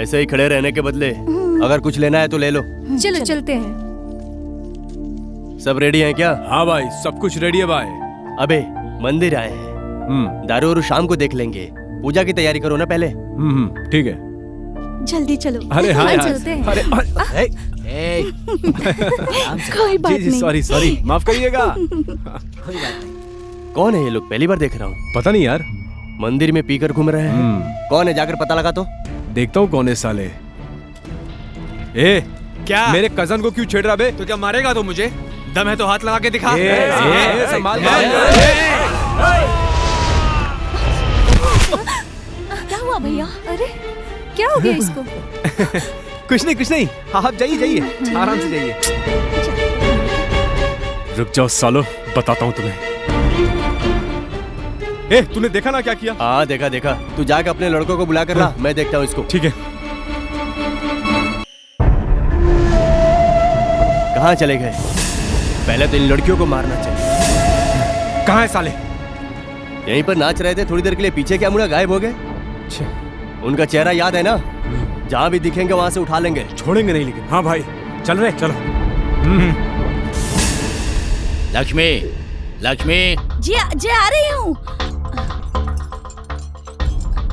ऐसे ही खड़े रहने के बदले अगर कुछ लेना है तो ले लो। चलो चलते हैं। सब रेडी हैं क्या? हाँ भाई, सब कुछ रेडी है भाई। अबे मंदिर आए हैं, दारू और शाम को देख लेंगे। पूजा की तैयारी करो ना पहले। ठीक है। जल्दी चलो। अरे हाँ यार। चलते हैं। अरे कोई बात जी नहीं। सॉरी माफ करिएगा। कौन है ये लोग? पहली बार देख रहा हूँ। पता नहीं यार, मंदिर में पीकर घूम रहे हैं। कौन है? जाकर पता लगा तो। देखता हूँ कौन है साले। ए क्या? मेरे कजन को क्यों छेड़ रहा बे? तो क्या मारेगा तो मुझे? दम है तो हाथ लगा के दिखा। संभाल। क्या हुआ भैया? अरे क्या हो गया इसको? कुछ नहीं। आप जाइए आराम से जाइए। रुक जाओ सालो, बताता हूँ तुम्हें। ए तूने देखा ना क्या किया? हाँ देखा। तू जाकर अपने लड़कों को बुला कर ला, मैं देखता हूँ इसको। ठीक है। कहाँ चले गए? पहले तो इन लड़कियों को मारना चाहिए। कहाँ है साले? यहीं पर नाच रहे थे, थोड़ी देर के लिए पीछे क्या मुड़ा, गायब हो गए। उनका चेहरा याद है ना? जहाँ भी दिखेंगे वहाँ से उठा लेंगे। छोड़ेंगे नहीं लेकिन। हाँ भाई चल रहे चलो। लक्ष्मी जी आ रही हूँ।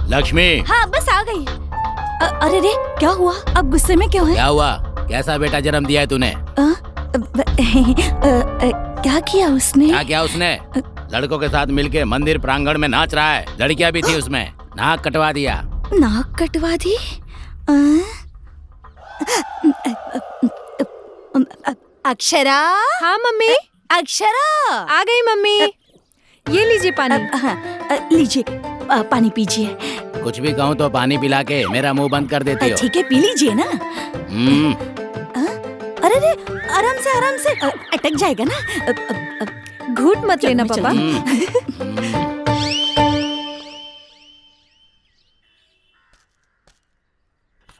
लक्ष्मी। हाँ बस आ गई। अरे रे क्या हुआ? अब गुस्से में क्यों है? क्या हुआ? कैसा बेटा जन्म दिया है तूने? क्या किया उसने? क्या किया उसने? लड़कों के साथ मिलके मंदिर प्रांगण में नाच रहा है। लड़कियां भी थी उसमें। नाक कटवा दिया। नाक कटवा दी? अक्षरा। हाँ मम्मी। अक्षरा आ गई मम्मी। ये लीजिए पानी। लीजिए पानी पीजिए। कुछ भी कहूँ तो पानी पिला के मेरा मुंह बंद कर देती हो। ठीक है पी लीजिए ना। अरे रे आराम से अटक जाएगा ना। घूट मत लेना पापा।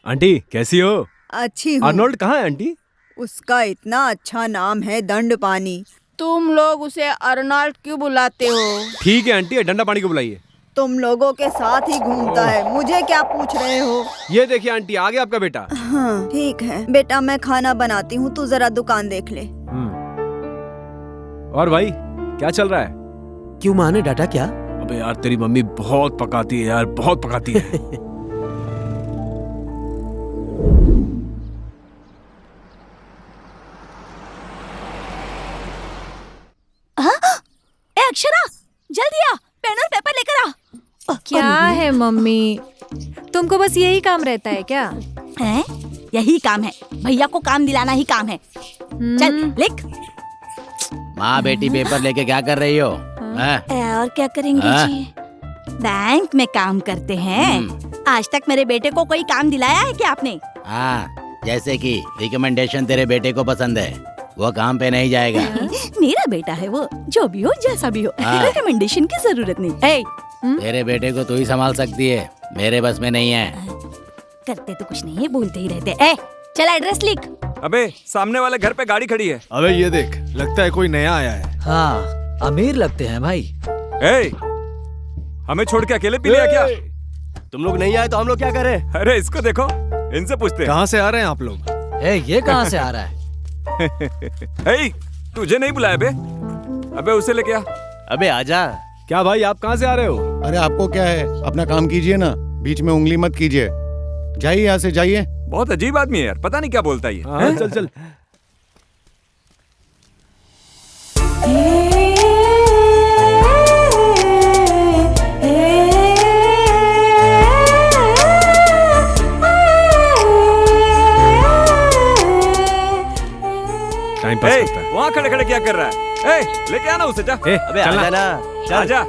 आंटी कैसी हो? अच्छी हूँ। आर्नोल्ड कहाँ है आंटी? उसका इतना अच्छा नाम है दंडपानी। तुम लोग उसे अर्नोल्ड क्यों बुलाते हो? ठीक है आंटी, डंडा पानी को बुलाइए। तुम लोगों के साथ ही घूमता है, मुझे क्या पूछ रहे हो? ये देखिए आंटी, आ गया आपका बेटा। हाँ ठीक है बेटा, मैं खाना बनाती हूँ, तू जरा दुकान देख ले। और भाई क्या चल रहा है? क्यों माँ ने डांटा क्या? अबे यार तेरी मम्मी बहुत पकाती है यार, बहुत पकाती है। अक्षरा जल्दी आ, पेन और पेपर लेकर आ। क्या है मम्मी, तुमको बस यही काम रहता है क्या? हैं? यही काम है, भैया को काम दिलाना ही काम है। चल लिख। माँ बेटी पेपर लेके क्या कर रही हो? और क्या करेंगे जी? बैंक में काम करते हैं। आज तक मेरे बेटे को कोई काम दिलाया है क्या आपने? हाँ, जैसे कि रिकमेंडेशन तेरे बेटे को पसंद है, वो काम पे नहीं जाएगा। मेरा बेटा है वो, जो भी हो जैसा भी हो, रिकमेंडेशन की जरूरत नहीं। तेरे बेटे को तू ही संभाल सकती है, मेरे बस में नहीं है। करते तो कुछ नहीं है, बोलते ही रहते। चल एड्रेस लिख। अबे सामने वाले घर पे गाड़ी खड़ी है। अबे ये देख, लगता है कोई नया आया है। हाँ अमीर लगते हैं भाई। हमें छोड़ के अकेले पी लिया क्या? तुम लोग नहीं आए तो हम लोग क्या करें? अरे इसको देखो, इनसे पूछते हैं। कहाँ से आ रहे हैं आप लोग? ये कहाँ से आ रहा है? तुझे नहीं बुलाया बे? अबे उसे लेके आ। अबे आजा। क्या भाई आप कहाँ से आ रहे हो? अरे आपको क्या है, अपना काम कीजिए ना, बीच में उंगली मत कीजिए। जाइए यहाँ से जाइए। बहुत अजीब आदमी है यार, पता नहीं क्या बोलता है ये। हाँ, चल चल। टाइम पास करता है। वहाँ खड़े खड़े क्या कर रहा है? लेके आना उसे, जा। अबे आजा ना, चल आजा।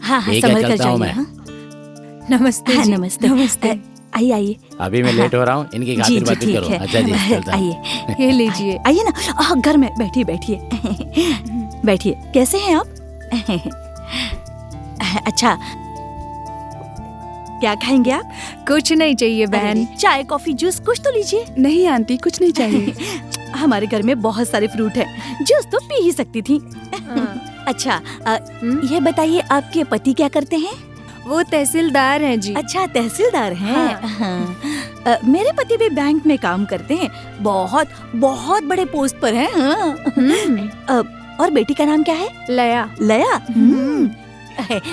हाँ ठीक है, संभल कर चलता हूँ जाइए। मैं। नमस्ते जी। नमस्ते। आइए। अभी मैं लेट हो रहा हूँ, इनकी खातिर बात ठीक करो। है। अच्छा जी, चलता हूँ। आइए ये लीजिए। आइए ना, घर में बैठिए। बैठिए। कैसे हैं आप? अच्छा क्या खाएंगे आप? कुछ नहीं चाहिए बहन। चाय कॉफी जूस कुछ तो लीजिए। नहीं आंटी कुछ नहीं चाहिए। हमारे घर में बहुत सारे फ्रूट है, जूस तो पी ही सकती थी। अच्छा ये बताइए आपके पति क्या करते हैं? वो तहसीलदार हैं जी। अच्छा तहसीलदार हैं। हाँ। मेरे पति भी बैंक में काम करते हैं, बहुत बहुत बड़े पोस्ट पर हैं। हाँ। और बेटी का नाम क्या है? लया। लया।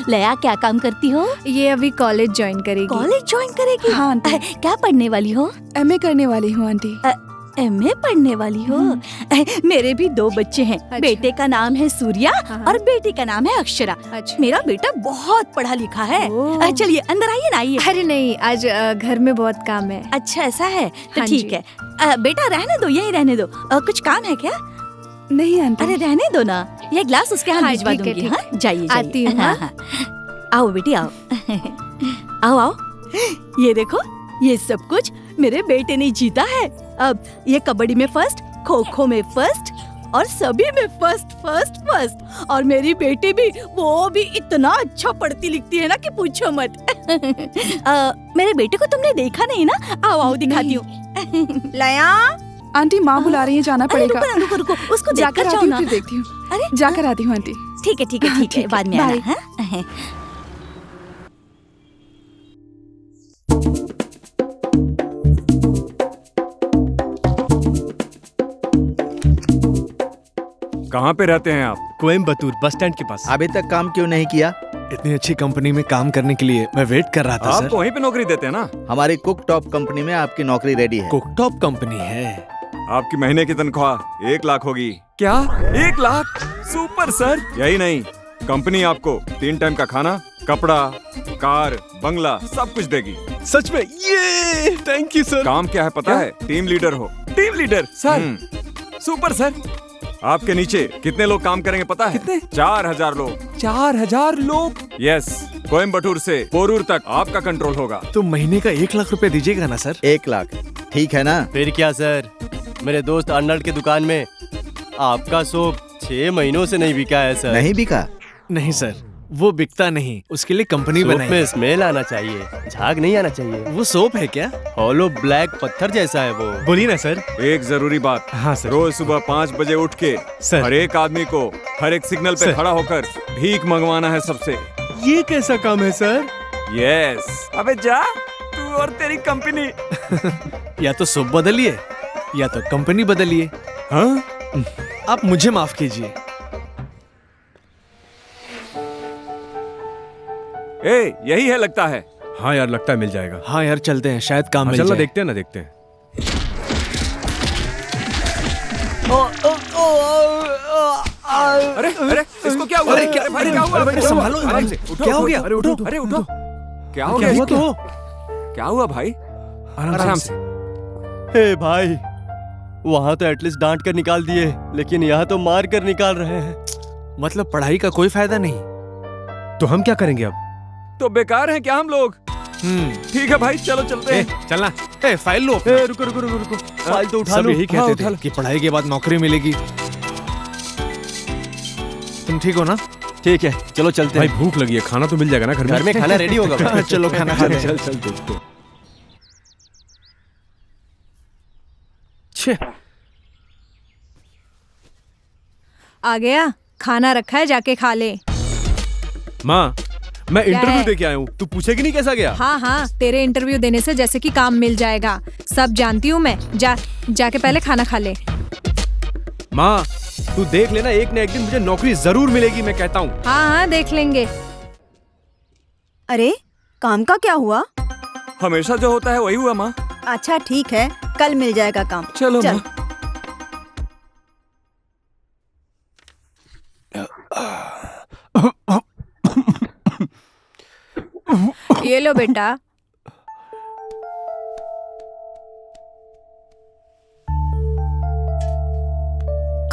लया क्या काम करती हो? ये अभी कॉलेज ज्वाइन करेगी। कॉलेज ज्वाइन करेगी? हाँ आंटी। क्या पढ़ने वाली हो? एमए करने वाली हूँ आंटी। एमए पढ़ने वाली हो? मेरे भी 2 बच्चे हैं। अच्छा। बेटे का नाम है सूर्या और बेटी का नाम है अक्षरा। अच्छा। मेरा बेटा बहुत पढ़ा लिखा है। चलिए अंदर आइए ना, आइए। अरे नहीं, आज घर में बहुत काम है। अच्छा ऐसा है तो हाँ ठीक जी। है। बेटा रहने दो, यही रहने दो। कुछ काम है क्या? नहीं आंटी। अरे रहने दो ना, ये ग्लास उसके यहाँ हाँ, भिजवा ठीक है, दूंगी। ठीक हाँ जाइए आती हूँ, हाँ। हाँ। आओ बेटी आओ। आओ आओ। ये देखो, ये सब कुछ मेरे बेटे ने जीता है। अब ये कबड्डी में फर्स्ट, खो खो में फर्स्ट और सभी में फर्स्ट फर्स्ट फर्स्ट। और मेरी बेटी भी, वो भी इतना अच्छा पढ़ती लिखती है ना कि पूछो मत। मेरे बेटे को तुमने देखा नहीं ना? आओ आओ दिखाती हूँ। लया आंटी, माँ बुला रही है, जाना अरे पड़ेगा। रुको ना, रुको रुको, उसको जाकर देखकर आती जाओ हूँ, ना। फिर देखती हूँ। अरे जाकर आती हूँ आंटी। ठीक है ठीक है ठीक है, बाद में आना। हाँ? कहाँ पे रहते हैं आप? कोयम्बतूर बस स्टैंड के पास। अभी तक काम क्यों नहीं किया? इतनी अच्छी कंपनी में काम करने के लिए मैं वेट कर रहा था आप सर। तो वहीं पे नौकरी देते हैं ना? हमारी कुक टॉप कंपनी में आपकी नौकरी रेडी है। कुकटॉप कंपनी है। आपकी महीने की तनख्वाह 1 लाख होगी। क्या 1 लाख? Super sir. यही नहीं, कंपनी आपको 3 टाइम का खाना, कपड़ा, कार, बंगला सब कुछ देगी। सच में? ये थैंक यू सर। काम क्या है पता है? टीम लीडर हो। Team leader sir? Super sir. आपके नीचे कितने लोग काम करेंगे पता है? कितने? 4000 लोग। 4000 लोग? यस, कोयम्बटूर से पोरूर तक आपका कंट्रोल होगा। तो महीने का 1 लाख रुपए दीजिएगा ना सर? 1 लाख ठीक है ना? फिर क्या सर, मेरे दोस्त अर्नल्ड की दुकान में आपका सोप 6 महीनों से नहीं बिका है सर। नहीं बिका? नहीं सर, वो बिकता नहीं, उसके लिए कंपनी सोप बनाई में है। स्मेल आना चाहिए, झाग नहीं आना चाहिए। वो सोप है क्या? हॉलो ब्लैक पत्थर जैसा है वो। बोलिए ना सर। एक जरूरी बात। हाँ सर। रोज सुबह 5 बजे उठ के सर। हर एक आदमी को हर एक सिग्नल पे सर। खड़ा होकर भीख मंगवाना है सबसे। ये कैसा काम है सर? यस। अबे जा, तू और तेरी कंपनी। या तो सोप बदलिए या तो कंपनी बदलिए। हाँ? आप मुझे माफ कीजिए। ए, यही है लगता है। हाँ यार, लगता है मिल जाएगा। हाँ यार चलते हैं, शायद काम मिल जाए। देखते हैं ना, देखते हैं। अरे अरे, इसको क्या हुआ? अरे क्या- अरे भाई, क्या हुआ? अरे संभालो, आराम से। उठो, क्या हो गया? अरे उठो, अरे उठो। क्या हो गया? हुआ इसको? तो? क्या हुआ भाई? आराम से। हे भाई, वहाँ तो एटलीस्ट डांट कर निकाल दिए, लेकिन यहाँ तो मार कर निकाल रहे हैं। मतलब पढ़ाई का कोई फायदा नहीं? तो हम क्या करेंगे अब? तो बेकार हैं क्या हम लोग? ठीक है भाई, चलो चलते हैं। चलना। फाइल लो। रुको रुको रुको रुको, फाइल तो उठा सब लो। यही हाँ, कहते उठा थे लो। कि पढ़ाई के बाद नौकरी मिलेगी। तुम ठीक हो ना? ठीक है, चलो चलते भाई हैं। भूख लगी है, खाना तो मिल जाएगा ना घर में? घर में खाना रेडी होगा भाई। चलो खाना खाते हैं। चल चल देखते हैं। छे, आ गया, खाना रखा है, जाके खा ले। माँ, मैं क्या इंटरव्यू है? दे के आया हूँ, तू पूछेगी नहीं कैसा गया? हाँ हाँ, तेरे इंटरव्यू देने से जैसे कि काम मिल जाएगा, सब जानती हूँ मैं। जाके पहले खाना खा ले। माँ, तू देख लेना, एक न एक दिन मुझे नौकरी जरूर मिलेगी, मैं कहता हूँ। हाँ हाँ, देख लेंगे। अरे काम का क्या हुआ? हमेशा जो होता है वही हुआ माँ। अच्छा ठीक है, कल मिल जाएगा काम। चलो चल। माँ। ये लो बेटा।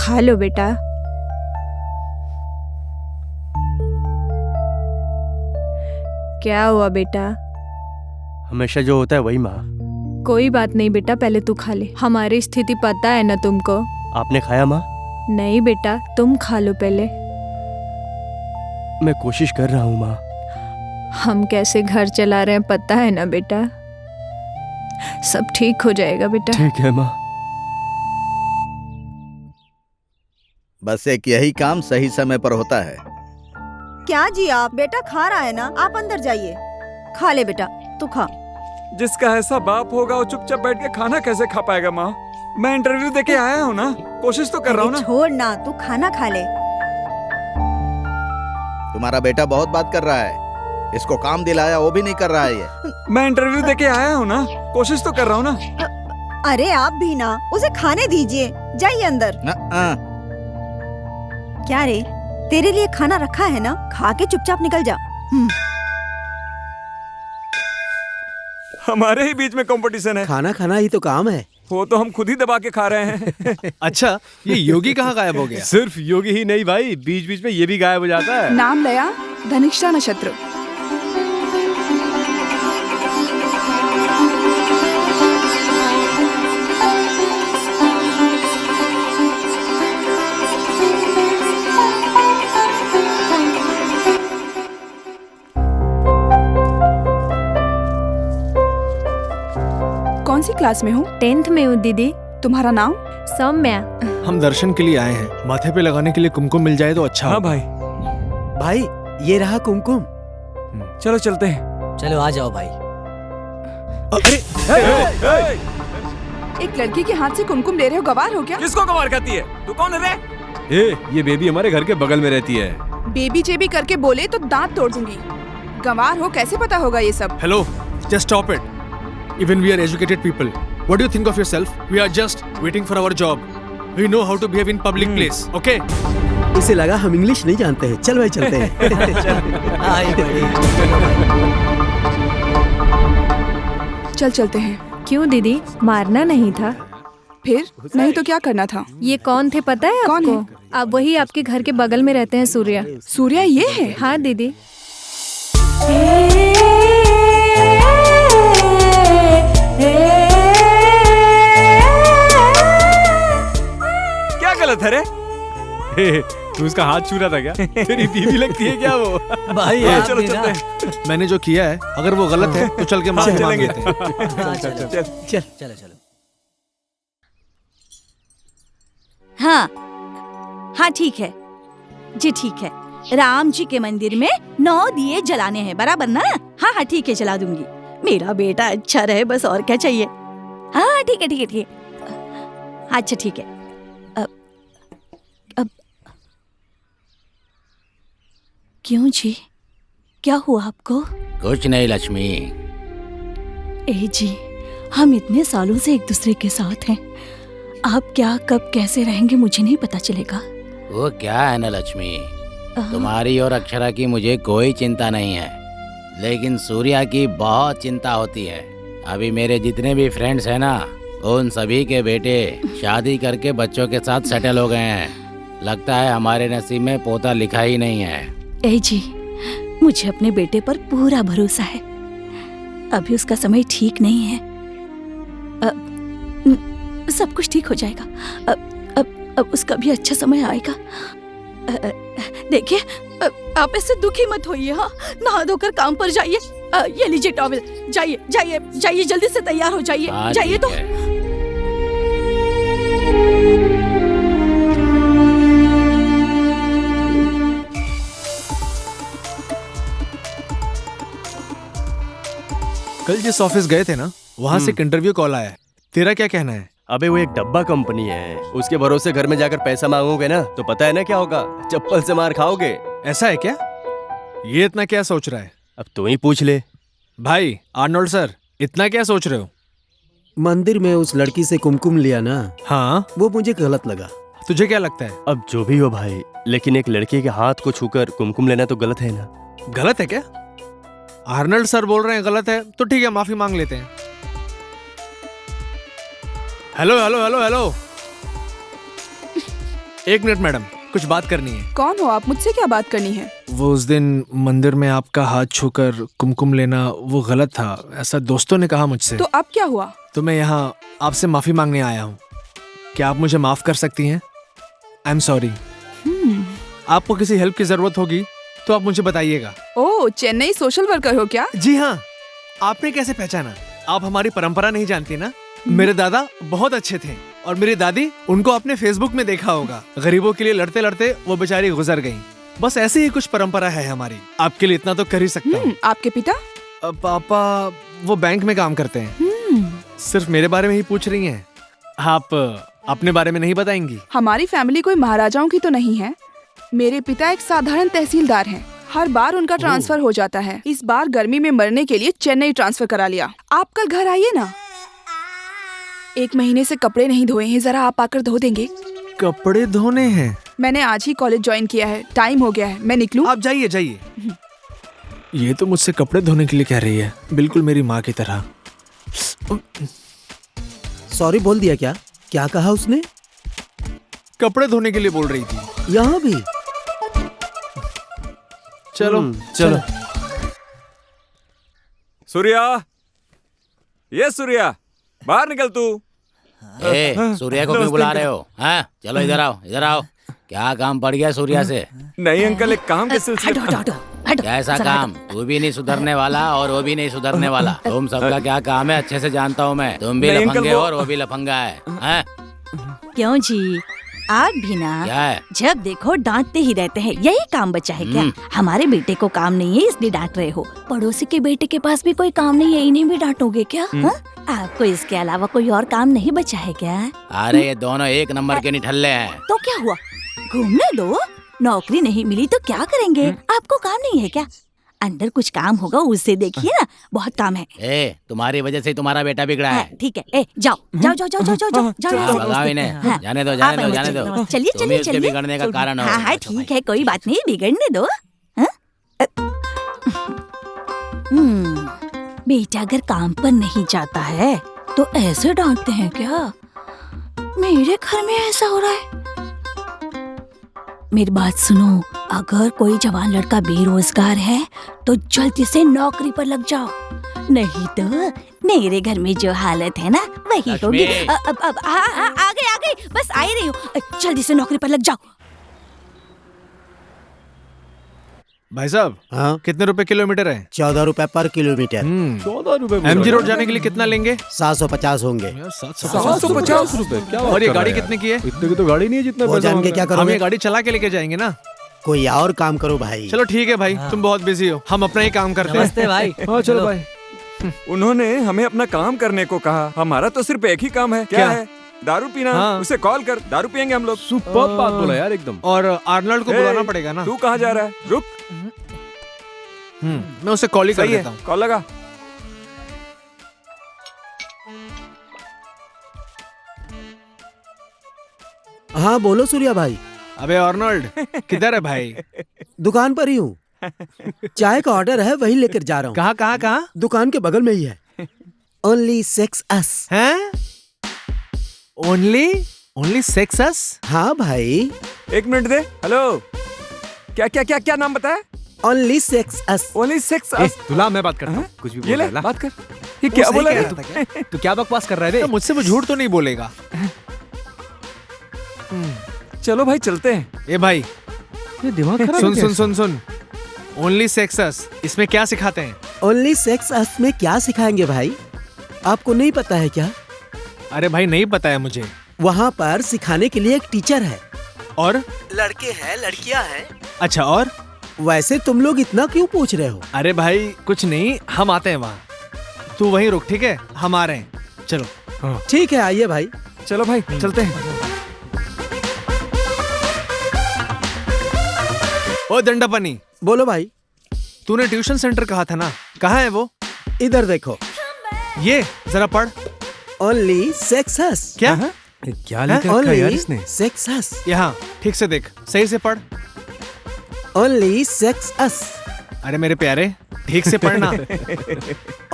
खा लो बेटा। क्या हुआ बेटा? हमेशा जो होता है वही माँ। कोई बात नहीं बेटा, पहले तू खा ले। हमारी स्थिति पता है ना तुमको? आपने खाया माँ? नहीं बेटा, तुम खा लो पहले। मैं कोशिश कर रहा हूँ माँ। हम कैसे घर चला रहे हैं पता है ना बेटा? सब ठीक हो जाएगा बेटा। ठीक है माँ। बस एक यही काम सही समय पर होता है। क्या जी आप? बेटा खा रहा है ना, आप अंदर जाइए। खा ले बेटा, तू खा। जिसका ऐसा बाप होगा वो चुपचाप बैठ के खाना कैसे खा पाएगा माँ? मैं इंटरव्यू देके आया हूँ ना, कोशिश तो कर रहा हूँ ना। छोड़ ना, तू खाना खा ले। तुम्हारा बेटा बहुत बात कर रहा है, इसको काम दिलाया वो भी नहीं कर रहा है ये। मैं इंटरव्यू देके आया हूँ ना, कोशिश तो कर रहा हूँ ना। अरे आप भी ना, उसे खाने दीजिए। जाइए अंदर। क्या रे, तेरे लिए खाना रखा है ना, खा के चुपचाप निकल जा। हमारे ही बीच में कंपटीशन है। खाना खाना ही तो काम है। वो तो हम खुद ही दबा के खा रहे हैं। अच्छा, ये योगी कहाँ गायब हो गया? सिर्फ योगी ही नहीं भाई, बीच बीच में ये भी गायब हो जाता है। नाम लया, धनिष्ठा नक्षत्र। कौन सी क्लास में हो? 10th में हूँ दीदी। तुम्हारा नाम? सौम्या। हम दर्शन के लिए आए हैं, माथे पे लगाने के लिए कुमकुम मिल जाए तो अच्छा। हाँ भाई। भाई ये रहा कुमकुम। चलो चलते हैं। चलो आ जाओ भाई। एक लड़की के हाथ से कुमकुम ले रहे हो, गवार हो क्या? किसको गवार कहती है? तू कौन है रे? ये बेबी हमारे घर के बगल में रहती है। बेबी जेबी करके बोले तो दांत तोड़ दूंगी। गवार हो, कैसे पता होगा ये सब? Hello, just stop it. Even we are educated people. What do you think of yourself? We are just waiting for our job. We know how to behave in public place. Okay? इसे लगा हम English नहीं जानते हैं। चल भाई चलते हैं। चल चलते हैं। क्यों दीदी, मारना नहीं था? फिर नहीं तो क्या करना था? ये कौन थे पता है आपको? कौन है? आप वही आपके घर के बगल में रहते हैं, सूर्या। सूर्या ये है? हाँ दीदी। क्या गलत है रे? तू उसका हाथ छू रहा था क्या? तेरी बीवी लगती है क्या वो? भाई चलो चलते हैं। मैंने जो किया है, अगर वो गलत है तो चल के माफी मांग लेते हैं। चल चलो चलो। हाँ ठीक है जी, ठीक है। राम जी के मंदिर में 9 दिए जलाने हैं, बराबर ना? हाँ ठीक है, जला दूंगी। मेरा बेटा अच्छा रहे, बस और क्या चाहिए। हाँ ठीक है ठीक है ठीक है। अच्छा ठीक है। अब क्यों जी, क्या हुआ आपको? कुछ नहीं लक्ष्मी। ए जी, हम इतने सालों से एक दूसरे के साथ हैं। आप क्या कब कैसे रहेंगे मुझे नहीं पता चलेगा। वो क्या है ना लक्ष्मी, तुम्हारी और अक्षरा की मुझे कोई चिंता नहीं है, लेकिन सूर्या की बहुत चिंता होती है। अभी मेरे जितने भी फ्रेंड्स हैं ना, उन सभी के बेटे शादी करके बच्चों के साथ सेटल हो गए हैं। लगता है हमारे नसीब में पोता लिखा ही नहीं है। ए जी, मुझे अपने बेटे पर पूरा भरोसा है। अभी उसका समय ठीक नहीं है। सब कुछ ठीक हो जाएगा। अब उसका भी अच्छा समय आएगा। देखिए, आप इससे दुखी मत होइए। हाँ, नहा धोकर काम पर जाइए। ये लीजिए टॉवल। जाइए जाइए जाइए, जल्दी से तैयार हो जाइए। जाइए तो। कल जिस ऑफिस गए थे ना, वहाँ से एक इंटरव्यू कॉल आया है। तेरा क्या कहना है? अबे वो एक डब्बा कंपनी है, उसके भरोसे घर में जाकर पैसा मांगोगे ना तो पता है ना क्या होगा? चप्पल से मार खाओगे। ऐसा है क्या? ये इतना क्या सोच रहा है? अब तू ही पूछ ले। भाई आर्नोल्ड सर, इतना क्या सोच रहे हो? मंदिर में उस लड़की से कुमकुम लिया ना, हाँ, वो मुझे गलत लगा। तुझे क्या लगता है? अब जो भी हो भाई, लेकिन एक लड़के के हाथ को छूकर कुमकुम लेना तो गलत है ना? गलत है क्या? आर्नल्ड सर बोल रहे हैं गलत है, तो ठीक है, माफी मांग लेते हैं। हेलो हेलो हेलो हेलो, एक मिनट मैडम, कुछ बात करनी है। कौन हो आप? मुझसे क्या बात करनी है? वो उस दिन मंदिर में आपका हाथ छूकर कुमकुम लेना वो गलत था, ऐसा दोस्तों ने कहा मुझसे। तो अब क्या हुआ? तो मैं यहाँ आपसे माफी मांगने आया हूँ। क्या आप मुझे माफ कर सकती हैं? I am sorry. आपको किसी हेल्प की जरूरत होगी तो आप मुझे बताइएगा। ओह, चेन्नई सोशल वर्कर हो क्या? जी हाँ। आपने कैसे पहचाना? आप हमारी परंपरा नहीं जानती ना? मेरे दादा बहुत अच्छे थे और मेरी दादी, उनको आपने फेसबुक में देखा होगा। गरीबों के लिए लड़ते लड़ते वो बेचारी गुजर गईं। बस ऐसी ही कुछ परंपरा है हमारी। आपके लिए इतना तो कर ही सकता हूँ। आपके पिता? पापा वो बैंक में काम करते हैं। सिर्फ मेरे बारे में ही पूछ रही हैं। आप अपने बारे में नहीं बताएंगी? हमारी फैमिली कोई महाराजाओं की तो नहीं है। मेरे पिता एक साधारण तहसीलदार हैं। हर बार उनका ट्रांसफर हो जाता है। इस बार गर्मी में मरने के लिए चेन्नई ट्रांसफर करा लिया। आप कल घर आइए ना। 1 महीने से कपड़े नहीं धोए हैं, जरा आप आकर धो देंगे? कपड़े धोने हैं? मैंने आज ही कॉलेज ज्वाइन किया है, टाइम हो गया है, मैं निकलूं? आप जाइए जाइए। ये तो मुझसे कपड़े धोने के लिए कह रही है, बिल्कुल मेरी माँ की तरह। सॉरी बोल दिया क्या? क्या कहा उसने? कपड़े धोने के लिए बोल रही थी। यहाँ भी? चलो चलो। सूर्या, ये सूर्या, बाहर निकल तू। सूर्या को क्यों बुला रहे हो? हाँ, चलो इधर आओ, इधर आओ। क्या काम पड़ गया सूर्या से? नहीं अंकल, एक काम के सिलसिले। कैसा काम? तू भी नहीं सुधरने वाला और वो भी नहीं सुधरने वाला। तुम सबका क्या काम है अच्छे से जानता हूँ मैं। तुम भी लफंगे हो और वो भी लफंगा है। क्यों जी, आप भी ना क्या है? जब देखो डांटते ही रहते हैं। यही काम बचा है क्या? हमारे बेटे को काम नहीं है इसलिए डांट रहे हो। पड़ोसी के बेटे के पास भी कोई काम नहीं है, इन्हें भी डांटोगे क्या? आपको इसके अलावा कोई और काम नहीं बचा है क्या? अरे ये दोनों एक नंबर के निठल्ले हैं। तो क्या हुआ, घूमने दो। नौकरी नहीं मिली तो क्या करेंगे? आपको काम नहीं है क्या? अंदर कुछ काम होगा, उससे देखिए ना, बहुत काम है। तुम्हारी वजह से तुम्हारा बेटा बिगड़ा है। ठीक है, जाओ जाओ जाओ जाओ जाओ जाओ जाओ। भगाओ इन्हें, जाने दो जाने दो जाने दो। चलिए चलिए चलिए। बिगड़ने का कारण हो। हाँ ठीक है, कोई बात नहीं, बिगड़ने दो। बेटा अगर काम पर नहीं जाता है तो ऐसे डांटते हैं क्या? मेरे घर में ऐसा हो रहा है। मेरी बात सुनो, अगर कोई जवान लड़का बेरोजगार है तो जल्दी से नौकरी पर लग जाओ, नहीं तो मेरे घर में जो हालत है ना वही होगी। अब आ गई, बस आ ही रही हूँ। जल्दी से नौकरी पर लग जाओ। भाई साहब, हाँ कितने रुपए किलोमीटर है? 14 रुपए पर किलोमीटर। 14 रुपए। MG रोड जाने के लिए कितना लेंगे? 750 होंगे। 750 रुपए? क्या? और ये गाड़ी कितने की है? इतने की तो गाड़ी नहीं है जितना वो जान के क्या करोगे? हम ये गाड़ी चला के लेके जाएंगे ना। कोई और काम करो भाई। चलो ठीक है भाई, तुम बहुत बिजी हो, हम अपना ही काम करते हैं। नमस्ते भाई। हाँ चलो भाई। उन्होंने हमें अपना काम करने को कहा। हमारा तो सिर्फ एक ही काम है। क्या है? दारू पीना। उसे कॉल कर, दारू पियेंगे हम लोग। सुपर बात बोला यार एकदम। और आर्नल्ड को बुलाना पड़ेगा ना। तू कहाँ जा रहा है? रुक। मैं उसे कॉल ही कर देता हूँ। कॉल लगा। हाँ बोलो सूर्या भाई। अबे आर्नल्ड किधर है भाई? दुकान पर ही हूँ। चाय का ऑर्डर है, वही लेकर जा रहा हूँ। कहाँ? दुकान के बगल में ही है। ओनली सेक्स अस। हैं? ओनली सेक्स अस? हाँ भाई। 1 मिनट दे। हेलो, क्या नाम बताया? ओनली सेक्स अस। ओनली सेक्स अस। तुला मैं बात करता हूँ, कुछ भी बोल रहा। बात कर। ये क्या बोला रे? तू क्या बकवास कर रहा है? मुझसे वो झूठ तो नहीं बोलेगा। चलो भाई चलते हैं। ए भाई, ये दिमाग खराब है। सुन। ओनली सेक्स अस, इसमें क्या सिखाते हैं? ओनली सेक्स अस में क्या सिखाएंगे भाई? आपको नहीं पता है क्या? अरे भाई नहीं पता है मुझे। वहाँ पर सिखाने के लिए एक टीचर है। और लड़के हैं, लड़कियाँ हैं। अच्छा, और वैसे तुम लोग इतना क्यों पूछ रहे हो? अरे भाई कुछ नहीं, हम आते हैं वहाँ। तू वहीं रुक, ठीक है? हम आ रहे हैं। चलो। ठीक है, आइए भाई। चलो भाई चलते हैं। ओ दंडापनी, बोलो भाई। तूने ट्यूशन सेंटर कहा था ना, कहाँ है वो? इधर देखो। ये जरा पढ़। ओनली सेक्स अस। क्या? क्या लिखा है यार इसने? सेक्स अस। यहाँ ठीक से देख, सही से पढ़। ओनली सेक्स अस। अरे मेरे प्यारे, ठीक से पढ़ना।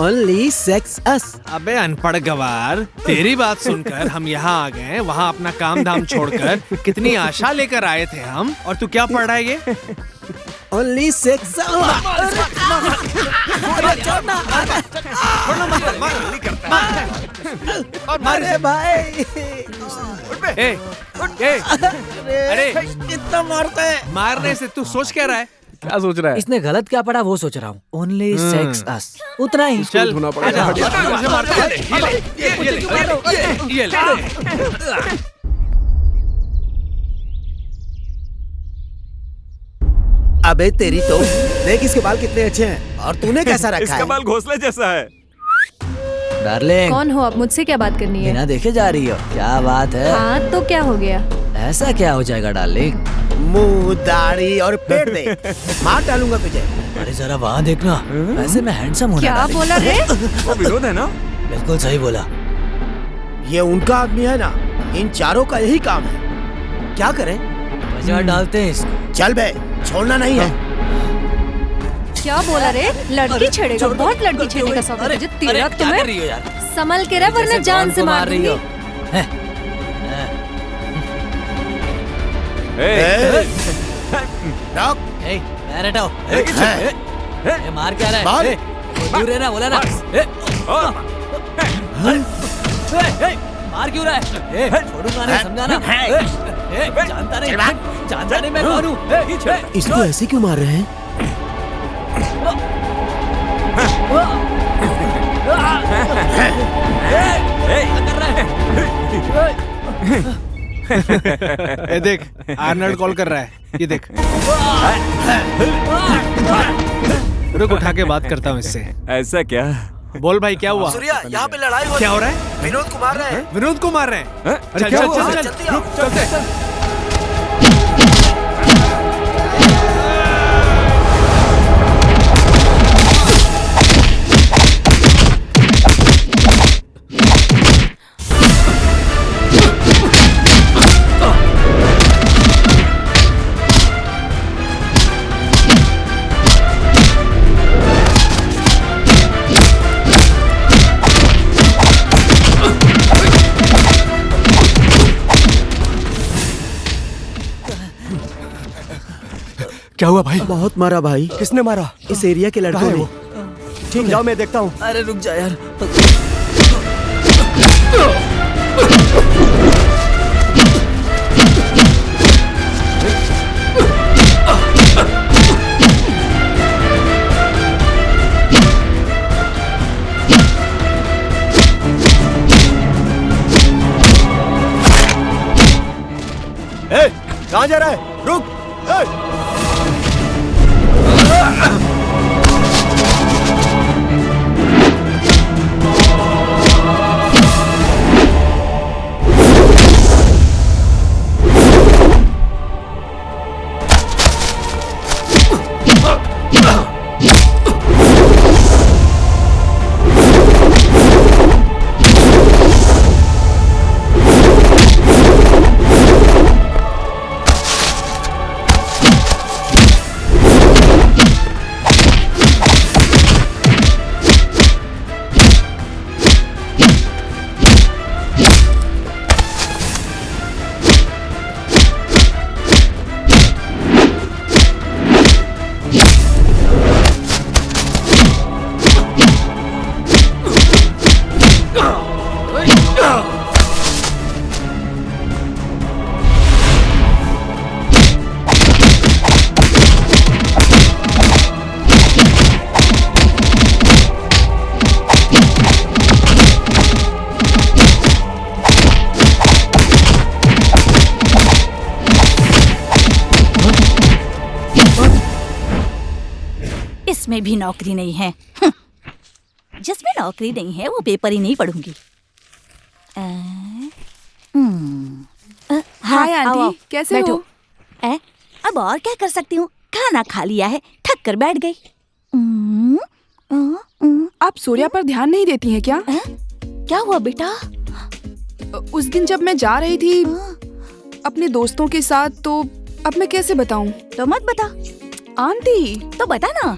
ओनली सेक्स अस। अबे अनपढ़ गवार, तेरी बात सुनकर हम यहाँ आ गए, वहाँ अपना काम धाम छोड़कर कितनी आशा लेकर आए थे हम, और तू क्या पढ़ रहा है ये? Only sex. अरे भाई, अरे कितना मारता है? मारने से तू सोच क्या रहा है? क्या सोच रहा है? इसने गलत क्या पढ़ा वो सोच रहा हूँ। ओनली सेक्स अस, उतना ही। चल धोना पड़ेगा। अबे तेरी तो देख इसके बाल कितने अच्छे हैं और तूने कैसा रखा है? इसका बाल घोंसले जैसा है। डार्लिंग कौन हो आप? मुझसे क्या बात करनी है? बिना देखे जा रही हो, क्या बात है? हाँ तो क्या हो गया? ऐसा क्या हो जाएगा डार्लिंग? मुंह, दाढ़ी और पेट देख, मार डालूंगा तुझे। अरे जरा वहाँ देखना, वैसे मैं हैंडसम हूँ। क्या बोला रे? वो विनोद है ना? बिल्कुल सही बोला। ये उनका आदमी है ना, इन चारों का यही काम है। क्या करें? बाजार डालते हैं इसको। चल बे, छोड़ना नहीं है। क्या बोला रे? लड़की छेड़ेगा? बहुत लड़की छेड़ने का शौक है तुझे। तेरा तुम्हें संभल के रह वरना जान से मार दूंगी। मार क्या रहा है? दूर रहना बोला ना। मार क्यों रहा है? छोड़ूंगा नहीं, समझाना। जानता नहीं मैं कौन हूँ। इसको ऐसे क्यों मार रहे हैं? ए देख, आर्नल्ड कॉल कर रहा है, ये देख। रुक, उठा के बात करता हूँ इससे। ऐसा क्या? बोल भाई, क्या हुआ? सूर्या, यहाँ पे लड़ाई हो क्या हो रहा है? विनोद को मार रहे हैं। विनोद को मार रहे हैं? अरे क्या हुआ? जल्दी आओ। क्या हुआ भाई? बहुत मारा भाई। किसने मारा? इस एरिया के लड़कों ने। ठीक, जाओ मैं देखता हूँ। अरे रुक जा यार। कहाँ जा रहा है? रुक! इसमें भी नौकरी नहीं है। जिसमें नौकरी नहीं है वो पेपर ही नहीं पढ़ूंगी। हाय आंटी, कैसे बैठो। हो? अब और क्या कर सकती हूँ, खाना खा लिया है, थक कर बैठ गई। आप सूर्या पर ध्यान नहीं देती हैं क्या? क्या हुआ बेटा? उस दिन जब मैं जा रही थी अपने दोस्तों के साथ, तो अब मैं कैसे बताऊं? तो मत बता। आंटी तो बता ना।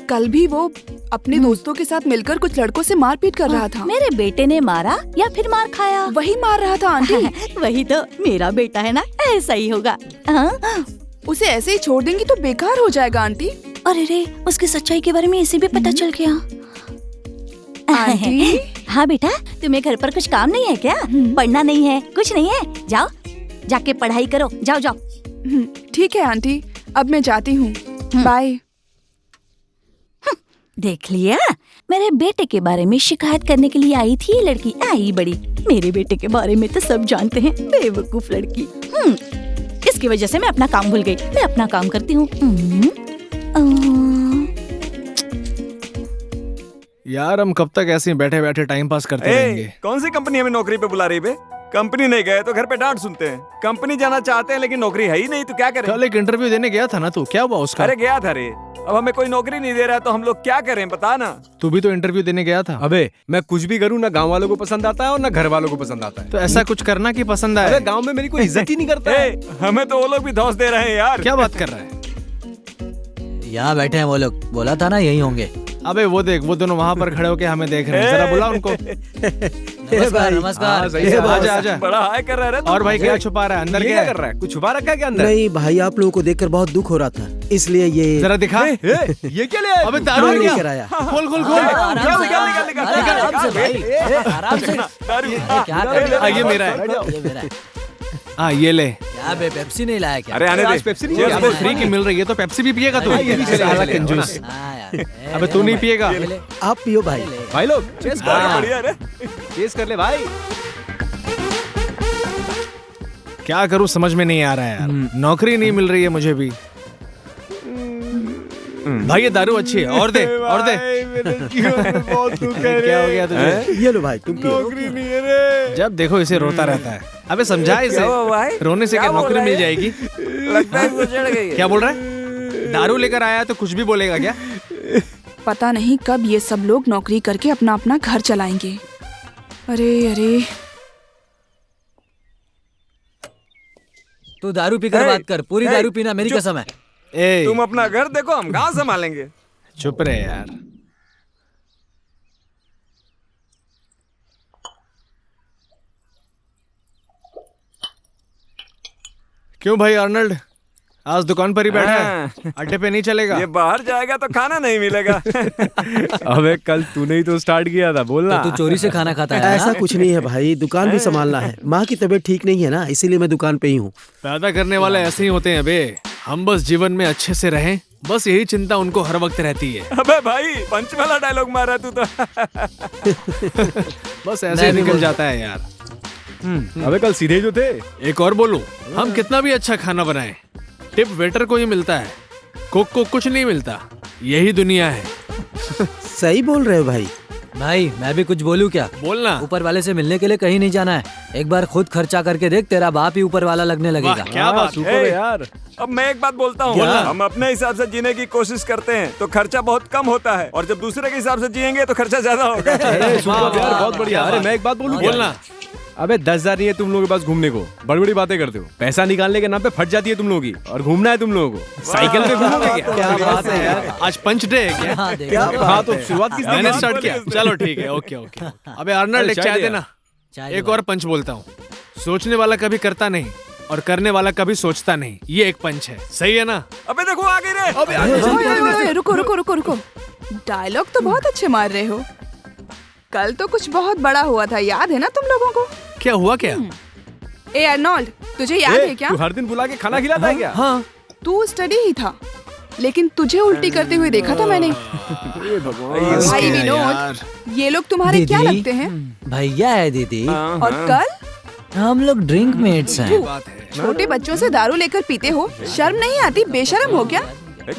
कल भी वो अपने दोस्तों के साथ मिलकर कुछ लड़कों से मारपीट कर रहा था। मेरे बेटे ने मारा या फिर मार खाया? वही मार रहा था आंटी। वही तो, मेरा बेटा है ना, ऐसा ही होगा। उसे ऐसे ही छोड़ देंगी तो बेकार हो जाएगा आंटी। अरे रे, उसकी सच्चाई के बारे में इसे भी पता चल गया। आंटी? हाँ बेटा, तुम्हें घर पर कुछ काम नहीं है क्या? पढ़ना नहीं है, कुछ नहीं है? जाओ, जाके पढ़ाई करो, जाओ जाओ। ठीक है आंटी, अब मैं जाती हूँ। बाय। देख लिया, मेरे बेटे के बारे में शिकायत करने के लिए आई थी ये लड़की। आई बड़ी, मेरे बेटे के बारे में तो सब जानते हैं, बेवकूफ लड़की। इसकी वजह से मैं अपना काम भूल गई। मैं अपना काम करती हूँ। यार हम कब तक ऐसे ही बैठे बैठे टाइम पास करते रहेंगे? कौन सी कंपनी हमें नौकरी पे बुला रही बे? कंपनी नहीं गए तो घर पे डांट सुनते हैं। कंपनी जाना चाहते हैं लेकिन नौकरी है ही नहीं, तो क्या करें? कल एक इंटरव्यू देने गया था ना तू, क्या हुआ उसका? अरे गया था रे, अब हमें कोई नौकरी नहीं दे रहा है तो हम लोग क्या करें बता ना। तू भी तो इंटरव्यू देने गया था। अबे मैं कुछ भी करूँ ना गांव वालों को पसंद आता है और ना घर वालों को पसंद आता है। तो ऐसा कुछ करना कि पसंद आए। अरे गांव में मेरी कोई इज्जत ही नहीं करता है। हमें तो वो लोग भी धौंस दे रहे हैं यार। क्या बात कर रहा है? यहाँ बैठे हैं वो लोग, बोला था ना यही होंगे। अबे वो देख, वो दोनों वहाँ पर खड़े होके हमें देख रहे हैं, जरा बुला उनको। नमस्कार नमस्कार। आजा आजा। बड़ा हाय कर रहा है। और भाई क्या छुपा रहा है? अंदर क्या कर रहा है? कुछ छुपा रखा है क्या अंदर? नहीं भाई, आप लोगों को देखकर बहुत दुख हो रहा था, इसलिए ये जरा दिखा। ये क्या ले आया? अबे दारू लेकर आया। खोल खोल खोल। आराम से। ये मेरा है। ये मेरा है। हाँ ये ले। क्या बे, पेप्सी नहीं लाया क्या? अरे आने दे। पेप्सी नहीं यहाँ पे फ्री की मिल रही है तो पेप्सी भी पिएगा तू? साला कंजूस। अबे तू नहीं पिएगा? आप पियो भाई। भाई लोग चेस बढ़िया रे। कर ले भाई। क्या करूँ समझ में नहीं आ रहा है यार। नौकरी नहीं मिल रही है मुझे भी। भाई ये दारू अच्छी है, और दे और दे। क्या हो गया तुझे? ये लो भाई, तुम पियो। नौकरी नहीं है रे। जब देखो इसे रोता रहता है। अबे समझा इसे, रोने से क्या नौकरी मिल जाएगी? लगता है वो चढ़ गई है। क्या बोल रहा है? दारू लेकर आया तो कुछ भी बोलेगा क्या? पता नहीं कब ये सब लोग नौकरी करके अपना अपना घर चलाएंगे। अरे अरे, तू दारू पीकर बात कर, पूरी दारू पीना मेरी कसम है। तुम अपना घर देखो, हम गांव संभालेंगे। चुप रहे यार। क्यों भाई आर्नल्ड, आज दुकान पर ही बैठा है? अड्डे पे नहीं चलेगा? ये बाहर जाएगा तो खाना नहीं मिलेगा। अबे कल तूने ही तो स्टार्ट किया था, बोलना। तो तू चोरी से खाना खाता है? ऐसा कुछ नहीं है भाई, दुकान भी संभालना है। माँ की तबीयत ठीक नहीं है ना, इसीलिए मैं दुकान पे ही हूँ। पैदा करने वाले ऐसे ही होते हैं बे। हम बस जीवन में अच्छे से रहें, बस यही चिंता उनको हर वक्त रहती है। अबे भाई पंच वाला डायलॉग मारा तू तो। बस ऐसे ही निकल जाता है यार। अबे कल सीधे जो थे। एक और बोलूं, हम कितना भी अच्छा खाना बनाएं, टिप वेटर को ही मिलता है, कुक को कुछ नहीं मिलता। यही दुनिया है। सही बोल रहे हो भाई। भाई मैं भी कुछ बोलूं क्या? बोलना। ऊपर वाले से मिलने के लिए कहीं नहीं जाना है, एक बार खुद खर्चा करके देख, तेरा बाप ही ऊपर वाला लगने लगेगा। क्या बात है यार। अब मैं एक बात बोलता हूँ, हम अपने हिसाब से जीने की कोशिश करते हैं तो खर्चा बहुत कम होता है, और जब दूसरे के हिसाब से जिएंगे तो खर्चा ज्यादा होगा। यार बहुत बढ़िया। अरे मैं एक बात बोलूं? बोलना। अबे 10,000 नहीं है तुम लोगों के पास घूमने को, बड़ी बड़ी बातें करते हो। पैसा निकालने के नाम पे फट जाती है तुम लोगों की, और घूमना है तुम लोगों को। साइकिल पे घूमोगे क्या? क्या बात है यार। आज पंच डे है क्या? हाँ तो शुरुआत किसने मैंने स्टार्ट किया। चलो ठीक है, ओके ओके। अबे आर्नल्ड एक चाय देना। एक और पंच बोलता हूँ, सोचने वाला कभी करता नहीं और करने वाला कभी सोचता नहीं। ये एक पंच है, सही है ना? अबे देखो आगे रे। ओए, रुको रुको रुको रुको। डायलॉग तो बहुत अच्छे मार रहे हो। कल तो कुछ बहुत बड़ा हुआ था, याद है ना तुम लोगों को? क्या हुआ क्या? ए अर्नोल्ड, तुझे याद है क्या? तू हर दिन बुला के खाना खिलाता है क्या? हाँ। तू स्टडी ही था, लेकिन तुझे उल्टी करते हुए देखा था मैंने। भाई विनोद, ये लोग तुम्हारे क्या लगते हैं? भैया है दीदी। और कल हम लोग ड्रिंक मेट्स हैं। छोटे बच्चों से दारू लेकर पीते हो, शर्म नहीं आती? बेशर्म हो क्या?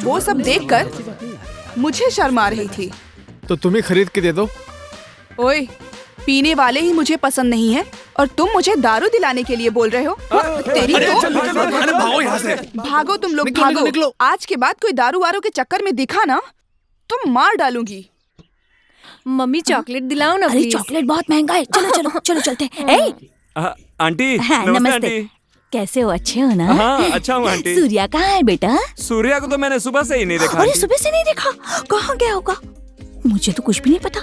वो सब देखकर मुझे शर्म आ रही थी। तो तुम ही खरीद के दे दो। ओए, पीने वाले ही मुझे पसंद नहीं है और तुम मुझे दारू दिलाने के लिए बोल रहे हो? तेरी तो भागो यहाँ से। भागो तुम लोग, भागो। आज के बाद कोई दारू वारू के चक्कर में दिखा ना तो मार डालूंगी। मम्मी चॉकलेट दिलाओ ना। अरे चॉकलेट बहुत महंगा है। चलो चलो चलो चलते हैं। आंटी नमस्ते। कैसे हो? अच्छे हो ना? हाँ अच्छा हूँ आंटी। सूर्या कहाँ है बेटा? सूर्या को तो मैंने सुबह से ही नहीं देखा। अरे सुबह से नहीं देखा? कहाँ गया होगा? मुझे तो कुछ भी नहीं पता।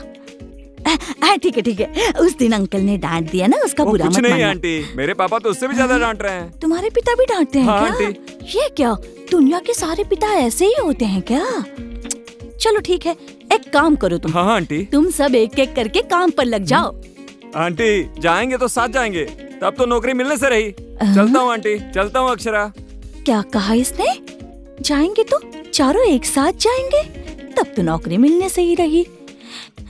ठीक है ठीक है। उस दिन अंकल ने डांट दिया ना, उसका बुरा मत मानना। कुछ नहीं आंटी, मेरे पापा तो उससे भी ज्यादा डांट रहे हैं। तुम्हारे पिता भी डांटते हैं हाँ, क्या? ये क्या, दुनिया के सारे पिता ऐसे ही होते हैं क्या? चलो ठीक है, एक काम करो तुम। हाँ आंटी। तुम सब एक एक करके काम पर लग जाओ। आंटी जाएंगे तो साथ जाएंगे, तब तो नौकरी मिलने से रही। चलता हूँ आंटी, चलता हूँ अक्षरा। क्या कहा इसने? जाएंगे तो चारों एक साथ जाएंगे, तब तो नौकरी मिलने से ही रही।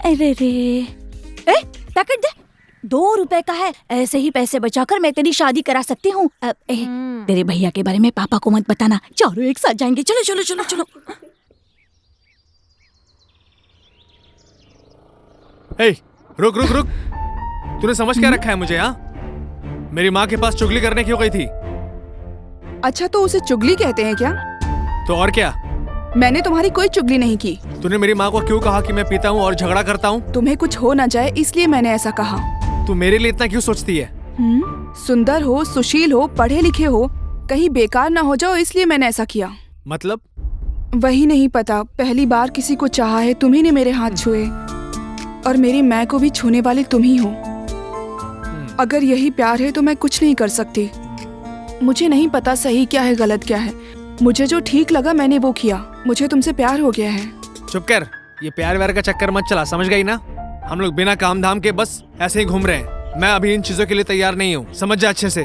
अरे रे, पैकेट दे, 2 रुपए का है। ऐसे ही पैसे बचाकर मैं तेरी शादी करा सकती हूँ। तेरे भैया के बारे में पापा को मत बताना, चारों एक साथ जाएंगे। चलो चलो चलो चलो। रुक रुक रुक, तूने समझ क्या रखा है मुझे? हाँ, मेरी माँ के पास चुगली करने क्यों गई थी? अच्छा, तो उसे चुगली कहते हैं क्या? तो और क्या? मैंने तुम्हारी कोई चुगली नहीं की। तूने मेरी माँ को क्यों कहा कि मैं पीता हूँ और झगड़ा करता हूँ? तुम्हें कुछ हो ना जाए इसलिए मैंने ऐसा कहा। तू मेरे लिए इतना क्यों सोचती है? सुंदर हो, सुशील हो, पढ़े लिखे हो, कहीं बेकार ना हो जाओ इसलिए मैंने ऐसा किया। मतलब? वही नहीं पता, पहली बार किसी को चाहा है, तुम्ही ने मेरे हाथ छुए और मेरी माँ को भी छूने वाले तुम ही हो। अगर यही प्यार है तो मैं कुछ नहीं कर सकती। मुझे नहीं पता सही क्या है गलत क्या है, मुझे जो ठीक लगा मैंने वो किया। मुझे तुमसे प्यार हो गया है। चुप कर, ये प्यार व्यार का चक्कर मत चला, समझ गई ना? हम लोग बिना काम धाम के बस ऐसे ही घूम रहे हैं। मैं अभी इन चीजों के लिए तैयार नहीं हूँ, समझ जा अच्छे से।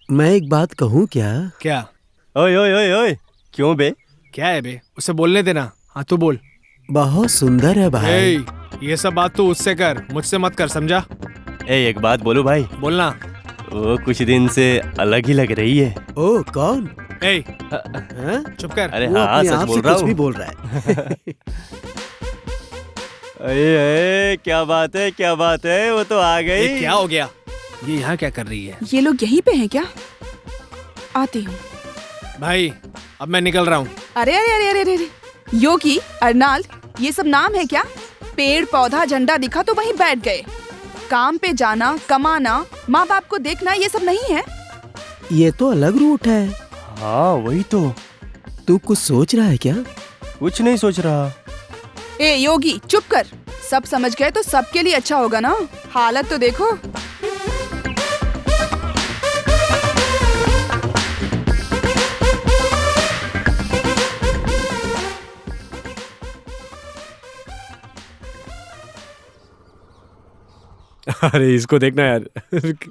मैं एक बात कहूँ क्या? क्या? ओए ओए ओए ओए, क्यों बे? क्या है बे? उसे बोलने देना। हाँ तू बोल। बहुत सुंदर है भाई। ये सब बात तू उससे कर, मुझसे मत कर, समझा? एक बात बोलूं भाई? बोलना। वो कुछ दिन से अलग ही लग रही है। ओ कौन? चुप कर। अरे हाँ, सच बोल रहा हूँ। कुछ भी बोल रहा है। अरे क्या बात है, क्या बात है, वो तो आ गई। क्या हो गया? ये यहाँ क्या कर रही है? ये लोग यहीं पे हैं क्या? आती हूँ। भाई अब मैं निकल रहा हूँ। अरे अरे अरे अरे अरे, योगी, अर्नाल्ड, ये सब नाम है क्या? पेड़ पौधा झंडा दिखा तो वहीं बैठ गए। काम पे जाना, कमाना, माँ बाप को देखना, ये सब नहीं है। ये तो अलग रूट है। हाँ वही तो। तू कुछ सोच रहा है क्या? कुछ नहीं सोच रहा। ए योगी, चुप कर। सब समझ गए तो सबके लिए अच्छा होगा ना। हालत तो देखो। अरे इसको देखना यार।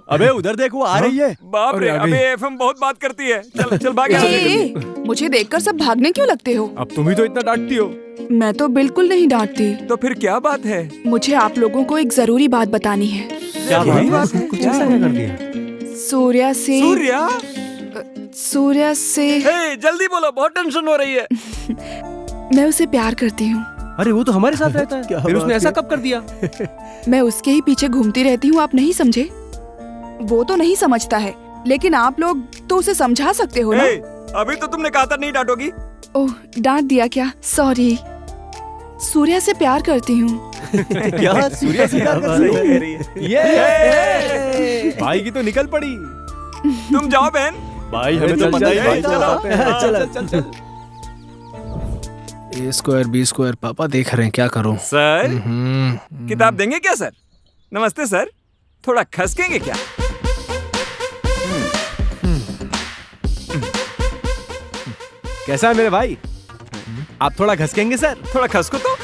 अबे उधर देखो, आ रही है। बाप रे, अबे एफएम बहुत बात करती है। चल चल भाग यहाँ से। मुझे देखकर सब भागने क्यों लगते हो? अब तुम ही तो इतना डांटती हो। मैं तो बिल्कुल नहीं डांटती। तो फिर क्या बात है? मुझे आप लोगों को एक जरूरी बात बतानी है। क्या बात है? कुछ ऐसा क्या कर दिया? सूर्या से। सूर्या से। जल्दी बोलो, बहुत टेंशन हो रही है। मैं उसे प्यार करती हूँ। अरे वो तो हमारे साथ रहता है। फिर उसने ऐसा कब कर दिया? मैं उसके ही पीछे घूमती रहती हूँ, आप नहीं समझे? वो तो नहीं समझता है, लेकिन आप लोग तो उसे समझा सकते हो ना। अभी तो तुमने कहा था नहीं डांटोगी। ओह, डांट दिया क्या? सॉरी। सूर्या से प्यार करती हूँ। क्या? सूर्या से प्यार कर रही है? ये भाई की तो निकल पड़ी। तुम जाओ बहन। भाई हमें तो पता ही नहीं चला। चल चल चल। A स्क्वायर बी स्क्वायर, पापा देख रहे हैं, क्या करूं? सर किताब देंगे क्या सर? नमस्ते सर, थोड़ा खसकेंगे क्या? कैसा है मेरे भाई? आप थोड़ा घसकेंगे सर? थोड़ा खसको तो।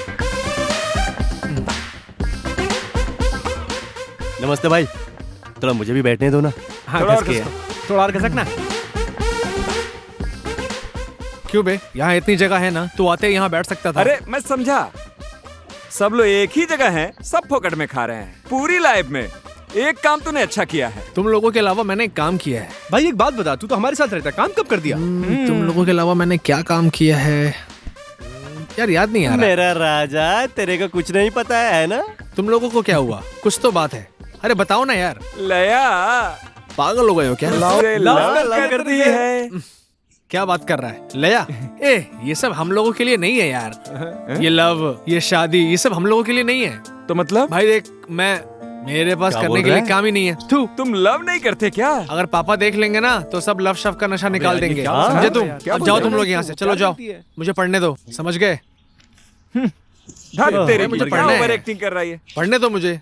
नमस्ते भाई, थोड़ा मुझे भी बैठने दो ना। हाँ थोड़ा और घसकना। क्यों बे? यहाँ इतनी जगह है ना, तू आते यहाँ बैठ सकता था। अरे मैं समझा, सब लोग एक ही जगह हैं, सब फोकट में खा रहे हैं। पूरी लाइफ में एक काम तूने अच्छा किया है। तुम लोगों के अलावा मैंने एक काम किया है। भाई एक बात बता, तू तो हमारे साथ रहता है, काम कब कर दिया? तुम लोगों के अलावा मैंने क्या काम किया है यार, याद नहीं आ रहा। मेरा राजा, तेरे को कुछ नहीं पता है ना? तुम लोगों को क्या हुआ? कुछ तो बात है। अरे बताओ ना यार। लया, पागल हो गए हो क्या? लव कर दी है। क्या बात कर रहा है लया? ये सब हम लोगों के लिए नहीं है यार। ये लव, ये शादी, ये सब हम लोगों के लिए नहीं है। तो मतलब? भाई देख, मेरे पास करने के लिए काम ही नहीं है। तुम लव नहीं करते क्या? अगर पापा देख लेंगे ना तो सब लव शव का नशा निकाल देंगे, समझे तुम? अब जाओ तुम लोग यहाँ से, चलो जाओ, मुझे पढ़ने दो, समझ गए? तेरे मुझे पढ़ना है। एक्टिंग कर रही है, पढ़ने दो मुझे।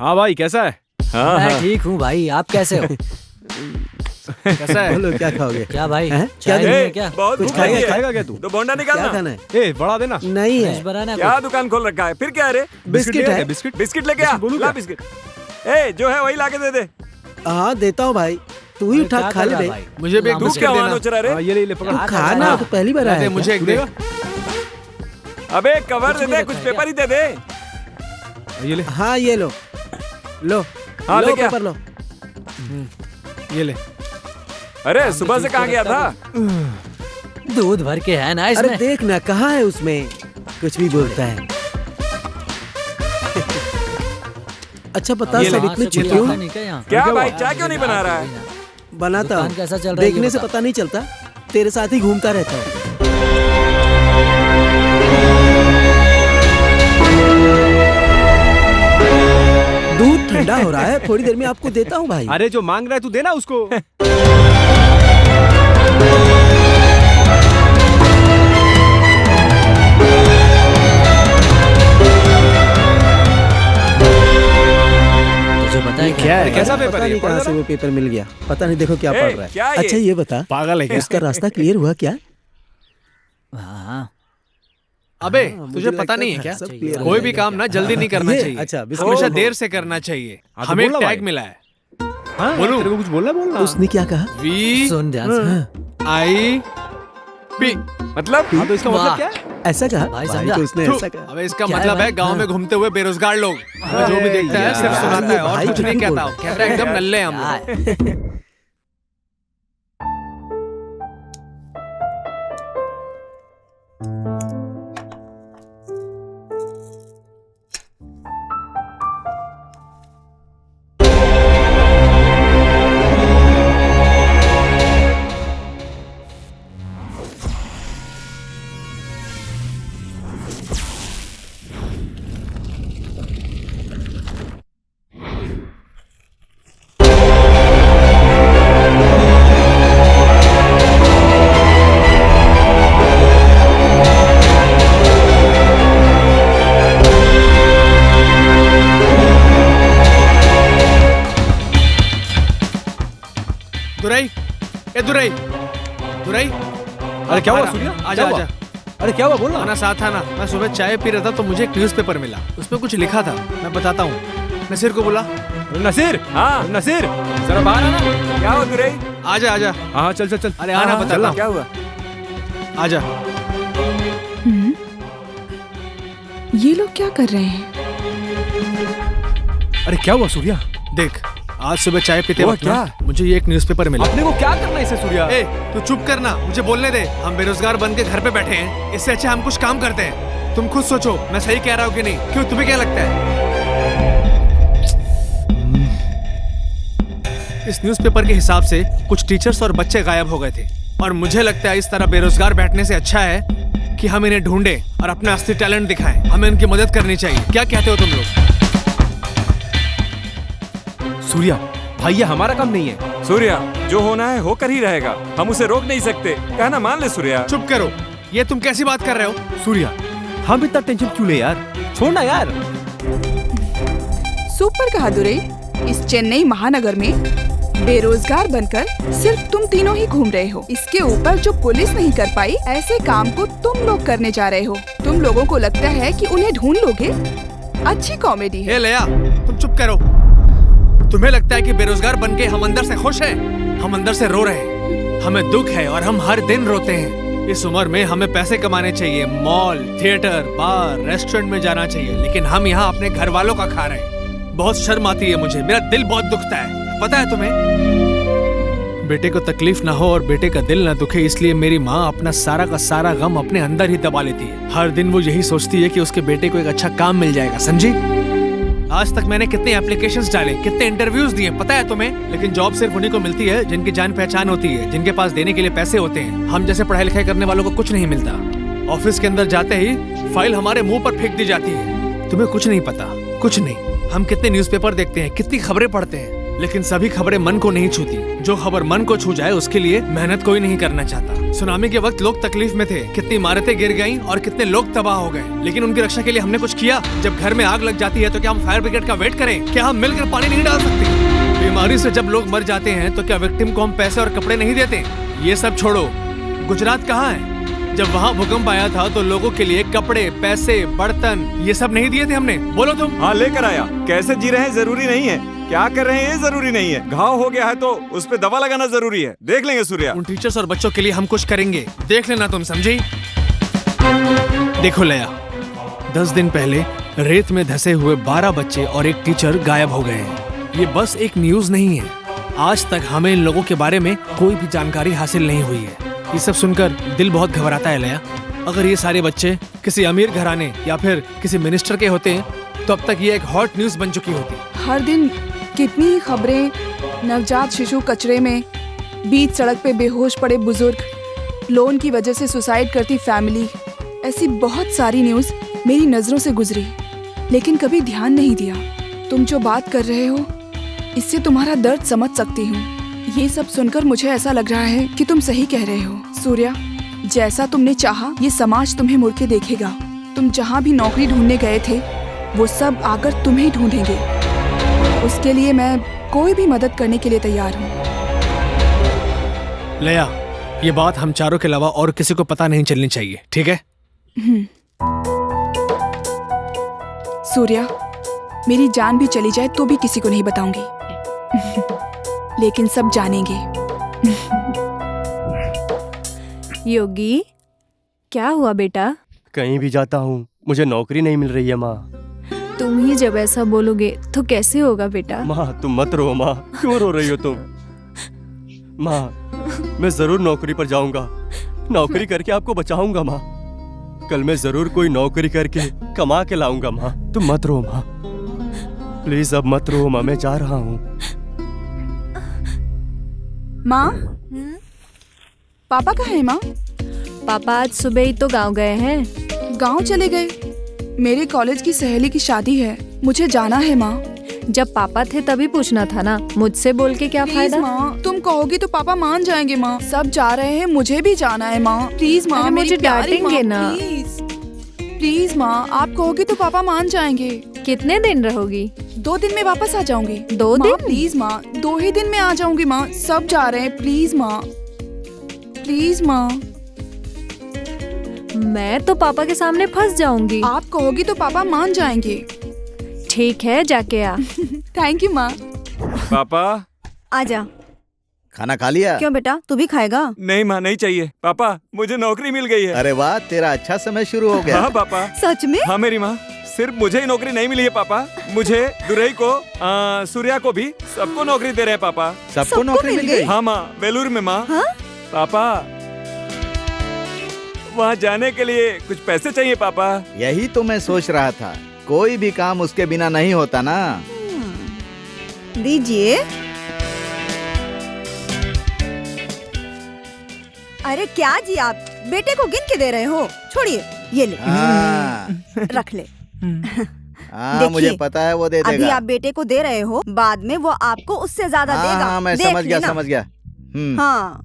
हाँ भाई कैसा है? हाँ मैं ठीक हूँ भाई, आप कैसे हो? कैसा है? बोलो क्या खाओगे? क्या भाई? हैं? चाय क्या नहीं है ए, क्या? बहुत कुछ भूख लगी है। खाएगा क्या तू? तो बोंडा क्या निकालना। खाना है? ए बड़ा देना। नहीं है। फिश बनाना क्या दुकान खोल रखा है? फिर क्या है रे? बिस्किट है। बिस्किट बिस्किट लेके आ। बिस्किट बोलूं ला क्या? बिस्किट। ए जो है वही लाके दे दे। हाँ देता हूँ भाई, तू ही उठा खा ले बे। मुझे भी एक तू बिस्किट क्या वहाँ देना। नोच रहा रे? हाँ, ये ले पकड़। क्या खाना खाना? तो पहली बार आया दे है मुझे एक दे। अबे कवर दे कुछ नहीं दे, रखा कुछ है पेपर ही दे दे। ये ले। क्या? हाँ ये लो लो। हाँ, लो लेके आ। पेपर लो। ये ले। अरे सुबह से कहाँ गया था? दूध भर के है ना अरे इसमें। देख ना कहाँ है उसमें, कुछ भी बोलता है। अच्छा बता ये सब ले। इतने से कोई चुप क्यों? आता नहीं क्या यहाँ? क्या भाई चाय क्यों नहीं बना रहा है? बनाता दुकान हूँ, कैसा चल रहा है ये देखने से बता। पता नहीं चलता, तेरे साथ ही घूमता रहता हूँ। दूध ठंडा हो रहा है, थोड़ी देर में आपको देता हूँ भाई। अरे जो मांग रहा है तू देना उसको। तुझे पता है क्या है? कैसा पेपर पता है ये? नहीं कहाँ से वो पेपर मिल गया, पता नहीं, देखो क्या ए, पढ़ रहा क्या है। ये? अच्छा ये बता, पागल है क्या? उसका रास्ता क्लियर हुआ क्या? हाँ अबे हाँ, तुझे मुझे पता लगता नहीं है था क्या? सब clear हो कोई भी जाएगा। काम ना जल्दी नहीं करना ये? चाहिए। अच्छा, बिस्किट हमेशा लो। देर से करना चाहिए। हाँ, तो हमें एक बोल ना टैग भाई। मिला है। हाँ बोलूं? तेरे को कुछ बोलना है बोलना। उसने क्या कहा? वी सुन ध्यान से। I P. मतलब हाँ तो इसका वाह। मतलब क्या है? ऐसा कहा? भाई भाई समझा? तो उसने थू, ऐसा कहा। अबे इसका क्या है मतलब है भाई? गांव हाँ। में घूमते हुए बेरोजगार लोग। हमें जो भी देखता है सिर्फ यार, सुनाता है और भाई कुछ नहीं ठीक कहता। बोल। कहता है एकदम नल्ले हैं हम लोग। दुरई, ए दुरई, दुरई। अरे क्या हुआ सूर्या? आजा क्या हुआ? आजा। अरे क्या हुआ बोलना। आना साथ आना। मैं सुबह चाय पी रहा था तो मुझे एक न्यूज़पेपर मिला। उसमें कुछ लिखा था, मैं बताता हूँ। नसीर को बुला। नसीर। हाँ नसीर जरा बाहर आना। क्या हुआ दुरई? आजा आजा। हाँ चल चल चल। अरे आना हाँ, बताता क्या हूँ। हुआ? आजा। ये लोग क्या कर रहे हैं? अरे क्या हुआ सूर्या? देख, आज सुबह चाय पीते हुआ वक्त ना क्या? मुझे ये एक न्यूज़पेपर मिला। अपने को क्या करना है इसे सूर्या? ए, तू चुप करना, मुझे बोलने दे। हम बेरोजगार बन के घर पे बैठे हैं, इससे अच्छा हम कुछ काम करते हैं। तुम खुद सोचो, मैं सही कह रहा हूँ कि नहीं? क्यों, तुम्हें क्या लगता है? इस न्यूज़पेपर के हिसाब से कुछ टीचर्स और बच्चे गायब हो गए थे और मुझे लगता है इस तरह बेरोजगार बैठने से अच्छा है कि हम इन्हें ढूंढें और अपना असली टैलेंट दिखाएं। हमें उनकी मदद करनी चाहिए। क्या कहते हो तुम लोग? सूर्या भाई ये हमारा काम नहीं है। सूर्या जो होना है होकर ही रहेगा, हम उसे रोक नहीं सकते। कहना मान ले सूर्या। चुप करो, ये तुम कैसी बात कर रहे हो? सूर्या हम इतना टेंशन क्यों ले यार, छोड़ना यार। सुपर कहा दुरई। इस चेन्नई महानगर में बेरोजगार बनकर सिर्फ तुम तीनों ही घूम रहे हो। इसके ऊपर जो पुलिस नहीं कर पाई, ऐसे काम को तुम लोग करने जा रहे हो। तुम लोगों को लगता है कि उन्हें ढूंढ लोगे? अच्छी कॉमेडी है। ए लया, तुम चुप करो। तुम्हें लगता है कि बेरोजगार बनके हम अंदर से खुश हैं? हम अंदर से रो रहे हैं। हमें दुख है और हम हर दिन रोते हैं। इस उम्र में हमें पैसे कमाने चाहिए, मॉल, थिएटर, बार, रेस्टोरेंट में जाना चाहिए, लेकिन हम यहाँ अपने घर वालों का खा रहे हैं। बहुत शर्म आती है मुझे, मेरा दिल बहुत दुखता है। पता है तुम्हें? बेटे को तकलीफ ना हो और बेटे का दिल ना दुखे, इसलिए मेरी माँ अपना सारा का सारा गम अपने अंदर ही दबा लेती है। हर दिन वो यही सोचती है कि उसके बेटे को एक अच्छा काम मिल जाएगा। समझी? आज तक मैंने कितने एप्लीकेशंस डाले, कितने इंटरव्यूज दिए, पता है तुम्हें? लेकिन जॉब सिर्फ उन्हीं को मिलती है जिनकी जान पहचान होती है, जिनके पास देने के लिए पैसे होते हैं। हम जैसे पढ़ाई लिखाई करने वालों को कुछ नहीं मिलता। ऑफिस के अंदर जाते ही फाइल हमारे मुंह पर फेंक दी जाती है। तुम्हें कुछ नहीं पता, कुछ नहीं। हम कितने न्यूज़पेपर देखते हैं, कितनी खबरें पढ़ते हैं, लेकिन सभी खबरें मन को नहीं छूती। जो खबर मन को छू जाए उसके लिए मेहनत कोई नहीं करना चाहता। सुनामी के वक्त लोग तकलीफ में थे, कितनी इमारतें गिर गईं और कितने लोग तबाह हो गए, लेकिन उनकी रक्षा के लिए हमने कुछ किया। जब घर में आग लग जाती है तो क्या हम फायर ब्रिगेड का वेट करें? क्या हम मिलकर पानी नहीं डाल सकते? बीमारी से जब लोग मर जाते हैं तो क्या विक्टिम को हम पैसे और कपड़े नहीं देते? ये सब छोड़ो, गुजरात कहाँ है? जब वहाँ भूकंप आया था तो लोगों के लिए कपड़े, पैसे, बर्तन ये सब नहीं दिए थे हमने? बोलो तुम। हाँ लेकर आया। कैसे जी रहे हैं जरूरी नहीं है, क्या कर रहे हैं ये जरूरी नहीं है। घाव हो गया है तो उस पे दवा लगाना जरूरी है। देख लेंगे सूर्या। उन टीचर्स और बच्चों के लिए हम कुछ करेंगे, देख लेना तुम, समझी? देखो लया, 10 दिन पहले रेत में धंसे हुए 12 बच्चे और एक टीचर गायब हो गए हैं। ये बस एक न्यूज नहीं है। आज तक हमें इन लोगों के बारे में कोई भी जानकारी हासिल नहीं हुई है। ये सब सुनकर दिल बहुत घबराता है लया। अगर ये सारे बच्चे किसी अमीर घराने या फिर किसी मिनिस्टर के होते तो अब तक ये एक हॉट न्यूज बन चुकी होती। हर दिन कितनी ही खबरें, नवजात शिशु कचरे में, बीच सड़क पे बेहोश पड़े बुजुर्ग, लोन की वजह से सुसाइड करती फैमिली, ऐसी बहुत सारी न्यूज मेरी नजरों से गुजरी, लेकिन कभी ध्यान नहीं दिया। तुम जो बात कर रहे हो इससे तुम्हारा दर्द समझ सकती हूँ। ये सब सुनकर मुझे ऐसा लग रहा है कि तुम सही कह रहे हो। सूर्या, जैसा तुमने चाहा ये समाज तुम्हें मुड़ के देखेगा। तुम जहाँ भी नौकरी ढूंढने गए थे वो सब आकर तुम्हें ढूंढेंगे। उसके लिए मैं कोई भी मदद करने के लिए तैयार हूँ। लया, ये बात हम चारों के अलावा और किसी को पता नहीं चलनी चाहिए, ठीक है? सूर्या, मेरी जान भी चली जाए तो भी किसी को नहीं बताऊंगी, लेकिन सब जानेंगे। योगी, क्या हुआ बेटा? कहीं भी जाता हूँ मुझे नौकरी नहीं मिल रही है माँ। तुम ही जब ऐसा बोलोगे तो कैसे होगा बेटा? माँ तुम मत रो माँ, क्यों रो रही हो तुम? माँ मैं जरूर नौकरी पर जाऊंगा, नौकरी करके आपको बचाऊंगा माँ। कल मैं जरूर कोई नौकरी करके कमा के लाऊंगा माँ। तुम मत रो माँ, प्लीज अब मत रो माँ, मैं जा रहा हूँ। माँ, पापा कहाँ हैं माँ? पापा आज सुबह ही तो गांव गए हैं। गांव चले गए? मेरे कॉलेज की सहेली की शादी है, मुझे जाना है माँ। जब पापा थे तभी पूछना था ना, मुझसे बोल के क्या फायदा? माँ, तुम कहोगी तो पापा मान जाएंगे माँ। सब जा रहे हैं, मुझे भी जाना है माँ। प्लीज माँ, मुझे डांटेंगे ना। प्लीज माँ, आप कहोगी तो पापा मान जाएंगे। कितने दिन रहोगी? 2 दिन में वापस आ जाऊंगी। 2 दिन? प्लीज माँ, 2 ही दिन में आ जाऊंगी माँ। सब जा रहे हैं, प्लीज माँ, प्लीज माँ। मैं तो पापा के सामने फंस जाऊंगी। आप कहोगी तो पापा मान जाएंगे। ठीक है, जाके आ। थैंक यू माँ। पापा आजा। खाना खा लिया? क्यों बेटा, तू भी खाएगा? नहीं माँ, नहीं चाहिए। पापा मुझे नौकरी मिल गई है। अरे वाह, तेरा अच्छा समय शुरू हो गया। हाँ पापा। सच में? हाँ मेरी माँ, सिर्फ मुझे ही नौकरी नहीं मिली है पापा, मुझे, दुरई को, सूर्या को भी, सबको नौकरी दे रहे हैं पापा। सबको नौकरी मिल गई? हाँ माँ, वेलूर में माँ। हाँ? पापा वहाँ जाने के लिए कुछ पैसे चाहिए पापा। यही तो मैं सोच रहा था, कोई भी काम उसके बिना नहीं होता ना। दीजिए। अरे क्या जी, आप बेटे को गिन के दे रहे हो? छोड़िए, ये ले। रख ले। हाँ मुझे पता है वो दे देगा। अभी आप बेटे को दे रहे हो, बाद में वो आपको उससे ज्यादा देगा। हाँ मैं समझ गया। हाँ,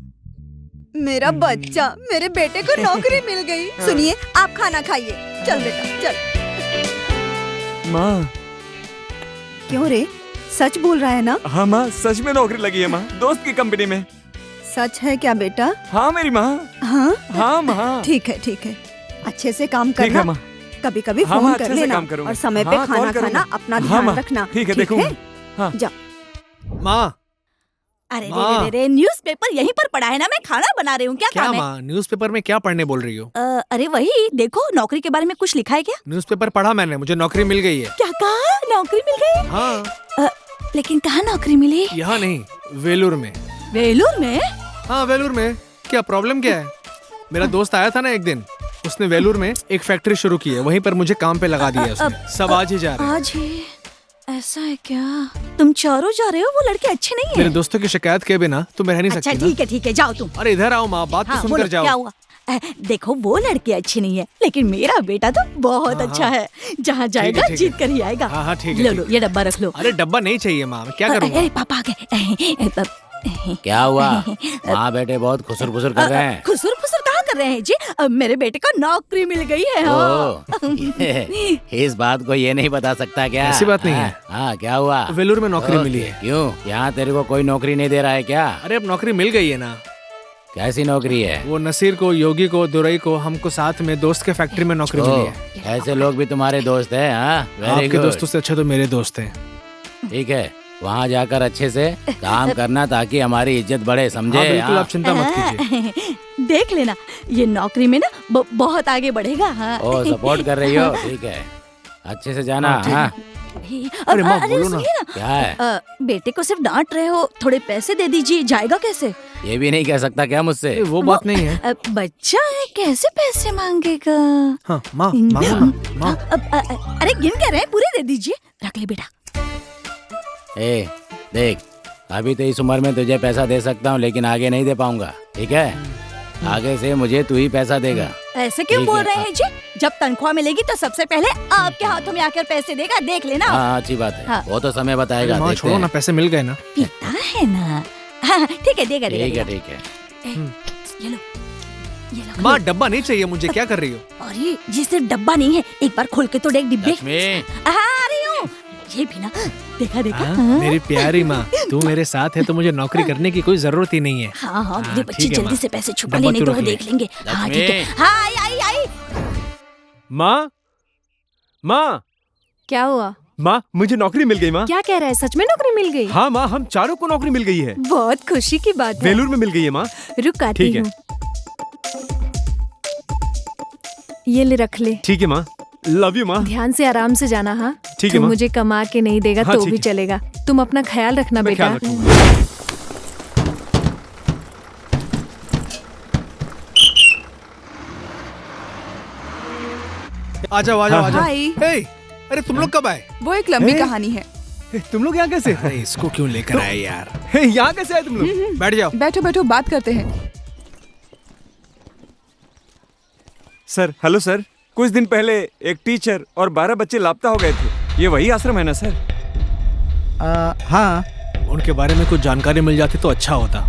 मेरा बच्चा, मेरे बेटे को नौकरी मिल गई। सुनिए, आप खाना खाइए। चल बेटा चल। माँ। क्यों रे, सच बोल रहा है ना? हाँ माँ, सच में नौकरी लगी है माँ, दोस्त की कंपनी में। सच है क्या बेटा? हाँ मेरी माँ। हाँ हाँ माँ। ठीक है, अच्छे से काम करना। माँ। कभी कभी हाँ, फोन कर लेना और समय पे खाना खाना, अपना ध्यान रखना। ठीक है, देखूंगा। हाँ। जा। माँ। अरे रे, न्यूज़पेपर यहीं पर पड़ा है ना, मैं खाना बना रही हूँ। क्या काम है? माँ, न्यूज़पेपर में क्या पढ़ने बोल रही हो? अरे वही देखो, नौकरी के बारे में कुछ लिखा है क्या? न्यूज़पेपर पढ़ा मैंने, मुझे नौकरी मिल गई है। क्या कहा? नौकरी मिल गई? हाँ। लेकिन कहाँ नौकरी मिली? यहाँ नहीं, वेलूर में। वेलूर में? हाँ वेलूर में। क्या प्रॉब्लम क्या है? मेरा दोस्त आया था ना एक दिन, उसने वेलूर में एक फैक्ट्री शुरू की है, वहीं पर मुझे काम पे लगा दिया उसने। सब आज ही जा रहे हैं। आज ही? ऐसा है क्या? तुम चारों जा रहे हो? वो लड़के अच्छे नहीं है। मेरे दोस्तों की शिकायत के बिना तुम रह नहीं सकती। अच्छा ठीक है, जाओ तुम। अरे इधर आओ माँ, बात तो सुनकर जाओ। क्या हुआ? देखो वो लड़की अच्छी नहीं है, लेकिन मेरा बेटा तो बहुत अच्छा है। जहाँ जाएगा ठीक है। जीत कर ही आएगा। हाँ ठीक है। लो लो ये डब्बा रख लो। अरे डब्बा नहीं चाहिए माँ, मैं क्या करूँगा? अरे पापा आ गए। क्या हुआ? माँ बेटे बहुत खुसुर फुसुर कर रहे हैं। खुसुर फुसुर कहाँ कर रहे हैं जी? मेरे बेटे को नौकरी मिल गई है। इस बात को ये नहीं बता सकता क्या? ऐसी बात नहीं है। हाँ क्या हुआ? वेलूर में नौकरी मिली है। क्यों? यहाँ तेरे को कोई नौकरी नहीं दे रहा है क्या? अरे अब नौकरी मिल गई है ना। कैसी नौकरी है? वो नसीर को, योगी को, दुरई को, हमको साथ में दोस्त के फैक्ट्री में नौकरी मिली है। ऐसे लोग भी तुम्हारे दोस्त हैं? हाँ आपके दोस्तों से अच्छे तो मेरे दोस्त हैं। ठीक है, वहाँ जाकर अच्छे से काम करना ताकि हमारी इज्जत बढ़े, समझे? हाँ, बिल्कुल आप चिंता मत कीजिए। देख लेना ये नौकरी में ना बहुत आगे बढ़ेगा। हाँ। ओ सपोर्ट कर रही हो? ठीक है, अच्छे से जाना। हाँ अरे माँ बोलो ना। क्या है? बेटे को सिर्फ डांट रहे हो, थोड़े पैसे दे दीजिए। जाएगा कैसे? ये भी नहीं कह सकता क्या मुझसे? वो बात नहीं है। बच्चा है, कैसे पैसे मांगेगा? हाँ माँ मांगो ना माँ। अरे गिन के रहे, पूरे दे दीजिए। रख ले बेटा। ए देख, अभी तो इस उम्र में तुझे पैसा दे सकता हूँ, लेकिन आगे नहीं दे पाऊंगा, ठीक है? आगे से मुझे तू ही पैसा देगा। ऐसे क्यों बोल रहे हैं जी? जब तनख्वाह मिलेगी तो सबसे पहले आपके हाथों में आकर पैसे देगा, देख लेना। हाँ अच्छी बात है। हाँ। वो तो समय बताएगा। माँ छोड़ो ना, पैसे मिल गए ना। पिता है ना। हाँ ठीक है, देगा ठीक देगा। है ठीक है। ये लो। माँ डब्बा नहीं चाहिए मुझे, क्या कर रही हो? अरे ये सिर्फ डब्बा नहीं है, एक बार खोल के तो देख डिब्बे। लक्ष्मी आ रही हूँ। ये भी ना, देखा देखा। मेरी प्यारी माँ, तू मेरे साथ है तो मुझे नौकरी करने की कोई जरूरत ही नहीं है। हाँ मेरे बच्चे ठीक है, जल्दी माँ। से पैसे छुपा डब्बा लेने तू तो रख वो ले। देख लेंगे। हाँ ठीक है। हाँ आई। माँ क्या हुआ? माँ मुझे नौकरी मिल गई। माँ क्या कह रहा है? सच में नौकरी मिल गई? हाँ माँ, हम चारों को नौकरी मिल गई है। बहुत खुशी की बात है। वेलूर में मिल गई है माँ। रुक आती ठीक है। हूँ। ये ले रख ले। ठीक है माँ, लव यू माँ। ध्यान से आराम से जाना। हाँ ठीक है तू माँ। मुझे कमा के नहीं देगा हाँ, तो ठीक भी है। चलेगा। तुम अपना ख्याल रखना मैं बेटा। ख्याल रखूंगा। आ जाओ आ जाओ आ जाओ। हाय। हे, अरे तुम लोग कब आए? वो एक लंबी हे? कहानी है। तुम लोग यहाँ कैसे? अरे इसको क्यों लेकर आए यार? यहाँ कैसे आए तुम लोग? बैठ जाओ। बैठो बैठो, बात करते हैं। सर हेलो सर, कुछ दिन पहले एक टीचर और 12 बच्चे लापता हो गए थे। ये वही आश्रम है ना सर? हाँ। उनके बारे में कुछ जानकारी मिल जाती तो अच्छा होता।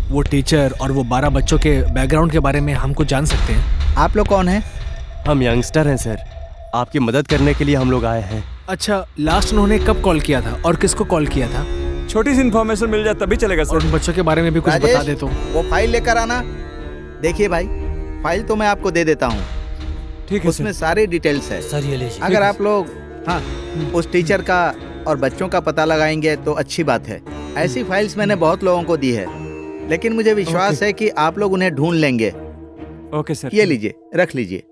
वो टीचर और वो 12 बच्चों के बैकग्राउंड के बारे में हम कुछ जान सकते हैं। आप लोग कौन हैं? हम यंगस्टर हैं सर, आपकी मदद करने के लिए हम लोग आए हैं। अच्छा, लास्ट उन्होंने कब कॉल किया था और किसको कॉल किया था? छोटी सी इन्फॉर्मेशन मिल जाए तभी चलेगा सर। और उन बच्चों के बारे में भी कुछ राजेश, बता दे तो। वो फाइल लेकर आना। देखिए भाई, फाइल तो मैं आपको दे देता हूँ। ठीक है उसमें सारी डिटेल्स है। सर ये लीजिए। अगर आप लोग उस टीचर का और बच्चों का पता लगाएंगे तो अच्छी बात है। ऐसी फाइल्स मैंने बहुत लोगों को दी है, लेकिन मुझे विश्वास है कि आप लोग उन्हें ढूंढ लेंगे। Okay sir. ये लीजिए, रख लीजिए।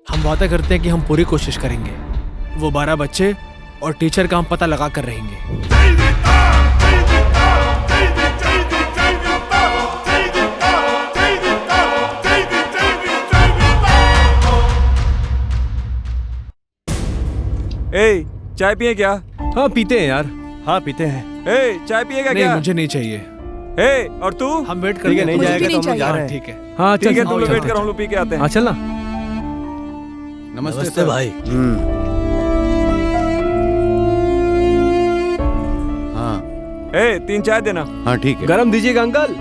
हम वादा करते हैं कि हम पूरी कोशिश करेंगे। वो 12 बच्चे और टीचर का हम पता लगा कर रहेंगे। ए, चाय पिए क्या? हाँ पीते हैं यार। हाँ पीते हैं। ए, चाय पिएगा नहीं क्या? मुझे नहीं चाहिए। ए, और तू? हम वेट ठीक है, नहीं मुझे जाएगा भी तो नहीं हम लोग जा चाहिए। रहे हैं। ठीक है। हाँ ठीक है, चल, तुम लोग चल, वेट चल। करो, हम लोग पी के आते हैं। हाँ चल ना। नमस्ते भाई। हाँ ए, 3 चाय देना। हाँ ठीक है। गरम दीजिएगा अंकल।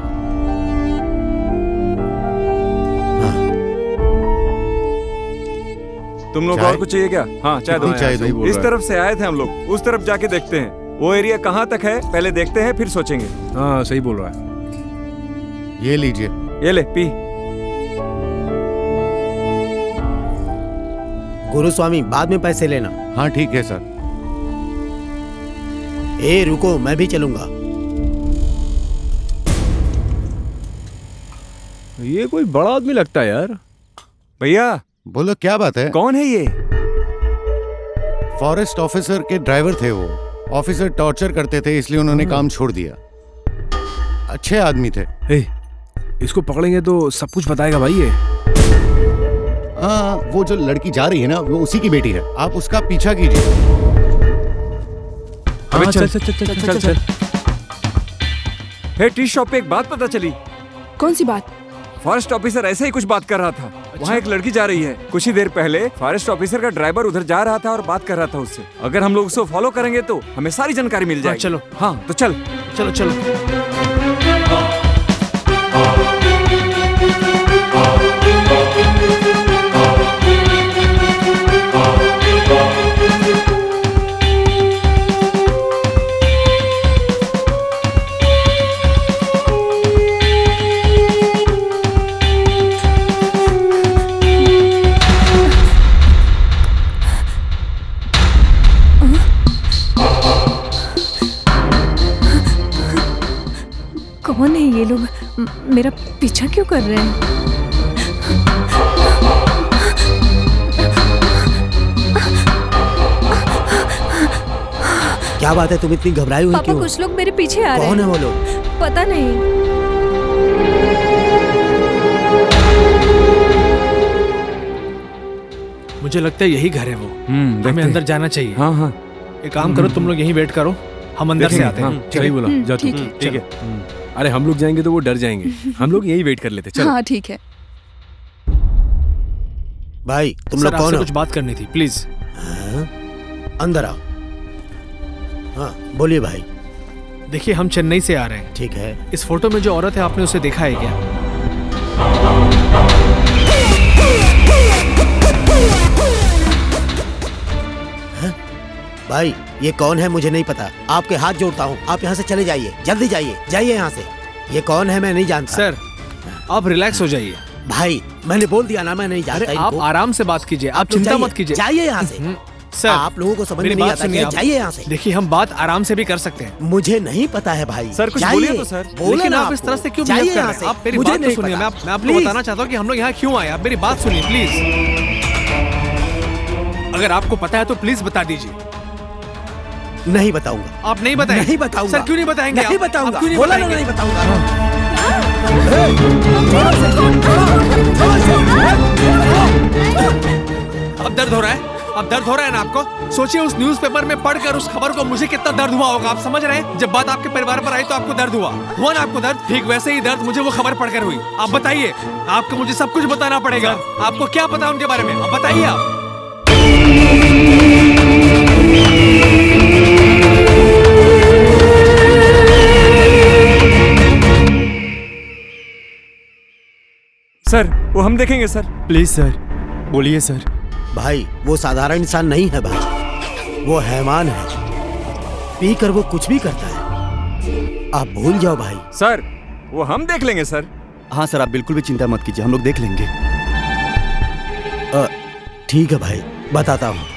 तुम लोग चाय? और कुछ चाहिए क्या? हाँ चाय दो। कितनी चाय दूं? बोल इस रहा है। तरफ से आए थे हम लोग, उस तरफ जाके देखते हैं वो एरिया कहाँ तक है, पहले देखते हैं फिर सोचेंगे। हाँ सही बोल रहा है। ये लीजिए। ये ले पी। गुरुस्वामी बाद में पैसे लेना। हाँ ठीक है सर। ए रुको, मैं भी चलूंगा। ये कोई बड़ा आदमी लगता है यार। भैया बोलो क्या बात है? कौन है ये? फॉरेस्ट ऑफिसर के ड्राइवर थे वो। ऑफिसर टॉर्चर करते थे इसलिए उन्होंने काम छोड़ दिया। अच्छे आदमी थे। ए, इसको पकड़ेंगे तो सब कुछ बताएगा भाई ये। हाँ, वो जो लड़की जा रही है ना, वो उसी की बेटी है। आप उसका पीछा कीजिए। हाँ चल चल चल चल चल चल। हे, टी शॉप पे एक बात पता चली। कौन सी बात? फॉरेस्ट ऑफिसर ऐसे ही कुछ बात कर रहा था। वहाँ एक लड़की जा रही है। कुछ ही देर पहले फॉरेस्ट ऑफिसर का ड्राइवर उधर जा रहा था और बात कर रहा था उससे। अगर हम लोग उसको फॉलो करेंगे तो हमें सारी जानकारी मिल जाएगी। चलो। हाँ तो चल। चलो चलो। कौन है ये लोग? मेरा पीछा क्यों कर रहे हैं? क्या बात है, तुम इतनी घबराई हुई पापा क्यों? कुछ लोग मेरे पीछे आ रहे हैं। कौन है वो लोग? पता नहीं। मुझे लगता है यही घर है वो। हमें अंदर जाना चाहिए। हाँ हाँ। एक काम करो, तुम लोग यहीं वेट करो, हम अंदर से आते हैं। सही बोला, जा तू। ठीक है। अरे हम लोग जाएंगे तो वो डर जाएंगे, हम लोग यही वेट कर लेते। चलो। हाँ ठीक है। भाई तुम सर, लोग कौन आपसे हो? कुछ बात करनी थी, प्लीज। अंदर आओ। हाँ बोलिए भाई। देखिए हम चेन्नई से आ रहे हैं। ठीक है। इस फोटो में जो औरत है, आपने उसे देखा है क्या? भाई ये कौन है मुझे नहीं पता, आपके हाथ जोड़ता हूँ, आप यहाँ से चले जाइए, जल्दी जाइए, जाइए यहाँ से। ये कौन है मैं नहीं जानता। सर आप रिलैक्स हो जाइए। भाई मैंने बोल दिया ना, मैं नहीं जानता। अरे आप आराम से बात कीजिए, आप तो चिंता जाइए, मत कीजिए। जाइए यहाँ से। सर आप लोगों को समझ में नहीं आता क्या? जाइए यहाँ से। देखिए हम बात आराम से भी कर सकते हैं। मुझे नहीं पता है भाई। सर कुछ जाइए। बोलिए तो सर। बोलो लेकिन ना आप इस तरह से क्यों जाइए बिहेव कर यहाँ रहे से। हैं? आप मेरी मुझे बात तो नहीं सुनिए। पता। मैं आपको Please। बताना चाहता हूँ कि हम लोग यहाँ क्यों आए। आप मेरी बात सुनिए प्लीज। अगर आपको पता है तो प्लीज बता दीजिए। नहीं बताऊंगा। आप नहीं बताएंगे? नहीं बताऊंगा। सर क्यों नहीं बताएंगे? नहीं आप? बताऊंगा। आप क्यों नहीं बोला ना बताएंगे? नहीं बताऊंगा। अब दर्द हो रहा है? अब दर्द हो रहा है ना आपको? सोचिए उस न्यूज़पेपर में पढ़कर उस खबर को मुझे कितना दर्द हुआ होगा। आप समझ रहे हैं? जब बात आपके परिवार पर आई तो आपको दर्द हुआ ना आपको दर्द? ठीक वैसे ही दर्द मुझे वो खबर पढ़कर हुई। आप बताइए, आपको मुझे सब कुछ बताना पड़ेगा। आपको क्या पता उनके बारे में? आप बताइए। आप सर वो हम देखेंगे सर। प्लीज सर, बोलिए सर। भाई वो साधारण इंसान नहीं है भाई, वो हैवान है। पी कर वो कुछ भी करता है, आप भूल जाओ भाई। सर वो हम देख लेंगे सर। हाँ सर, आप बिल्कुल भी चिंता मत कीजिए, हम लोग देख लेंगे। ठीक है भाई, बताता हूँ।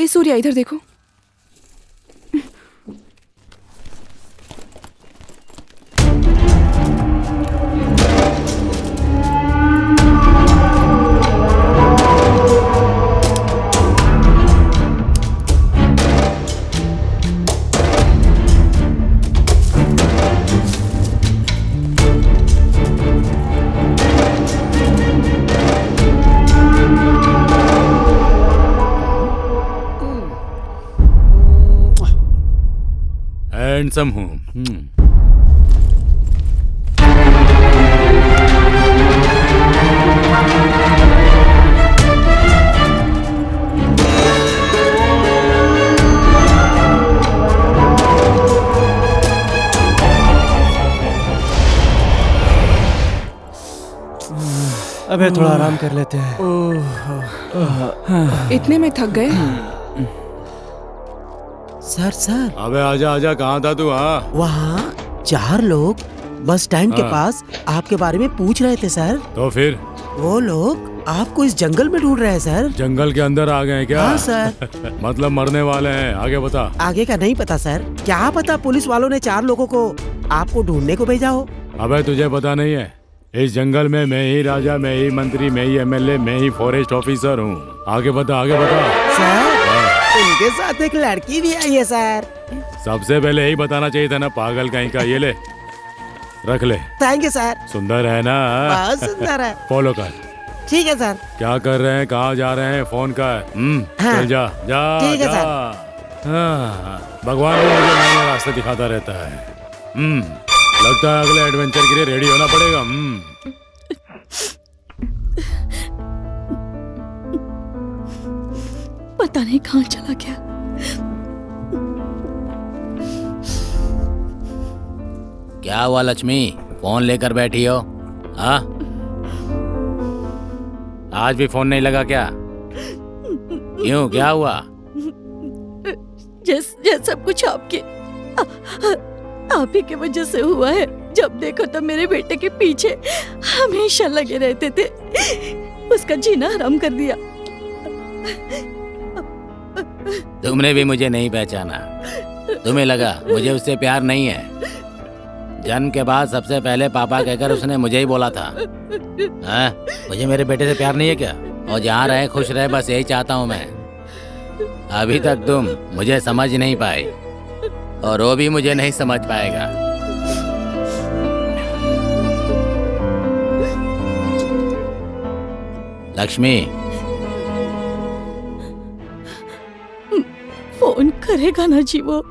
सूर्या इधर देखो। हैंडसम हूँ। अबे थोड़ा आराम कर लेते हैं। इतने में थक गए? सर अबे आजा आजा, कहाँ था तू? हाँ, वहाँ 4 लोग बस स्टैंड के हाँ। पास आपके बारे में पूछ रहे थे सर। तो फिर वो लोग आपको इस जंगल में ढूंढ रहे हैं सर। जंगल के अंदर आ गए क्या? हाँ सर। मतलब मरने वाले हैं। आगे बता। आगे का नहीं पता सर। क्या पता पुलिस वालों ने 4 लोगों को आपको ढूंढने को भेजा हो। अबे तुझे पता नहीं है, इस जंगल में मैं ही राजा, मैं ही मंत्री, मैं ही एमएलए, मैं ही फॉरेस्ट ऑफिसर हूँ। आगे बता, आगे बता। सर उनके साथ एक लड़की भी आई है सर। सबसे पहले यही बताना चाहिए था ना, पागल कहीं का। ये ले, रख ले। Thank you sir. सुंदर है ना? बहुत सुंदर है। फॉलो कर। ठीक है सर। क्या कर रहे हैं, कहाँ जा रहे हैं? फोन कर। हाँ। चल जा जा। ठीक है जा। सर। हाँ, भगवान भी मुझे नए रास्ते दिखाता रहता है। लगता है अगले एडवेंचर के लिए रेडी होना पड़ेगा। पता नहीं कहाँ चला गया। क्या हुआ लक्ष्मी, फोन लेकर बैठी हो? हाँ, आज भी फोन नहीं लगा क्या? क्यों, क्या हुआ? जैसा कुछ आप ही के वजह से हुआ है। जब देखो तब मेरे बेटे के पीछे हमेशा लगे रहते थे। उसका जीना हराम कर दिया। तुमने भी मुझे नहीं पहचाना। तुम्हें लगा मुझे उससे प्यार नहीं है। जन्म के बाद सबसे पहले पापा कहकर उसने मुझे ही बोला था। हाँ? मुझे मेरे बेटे से प्यार नहीं है क्या? और जहाँ रहे खुश रहे, बस यही चाहता हूँ मैं। अभी तक तुम मुझे समझ नहीं पाए और वो भी मुझे नहीं समझ पाएगा। लक्ष्मी, फोन करेगा ना जी वो।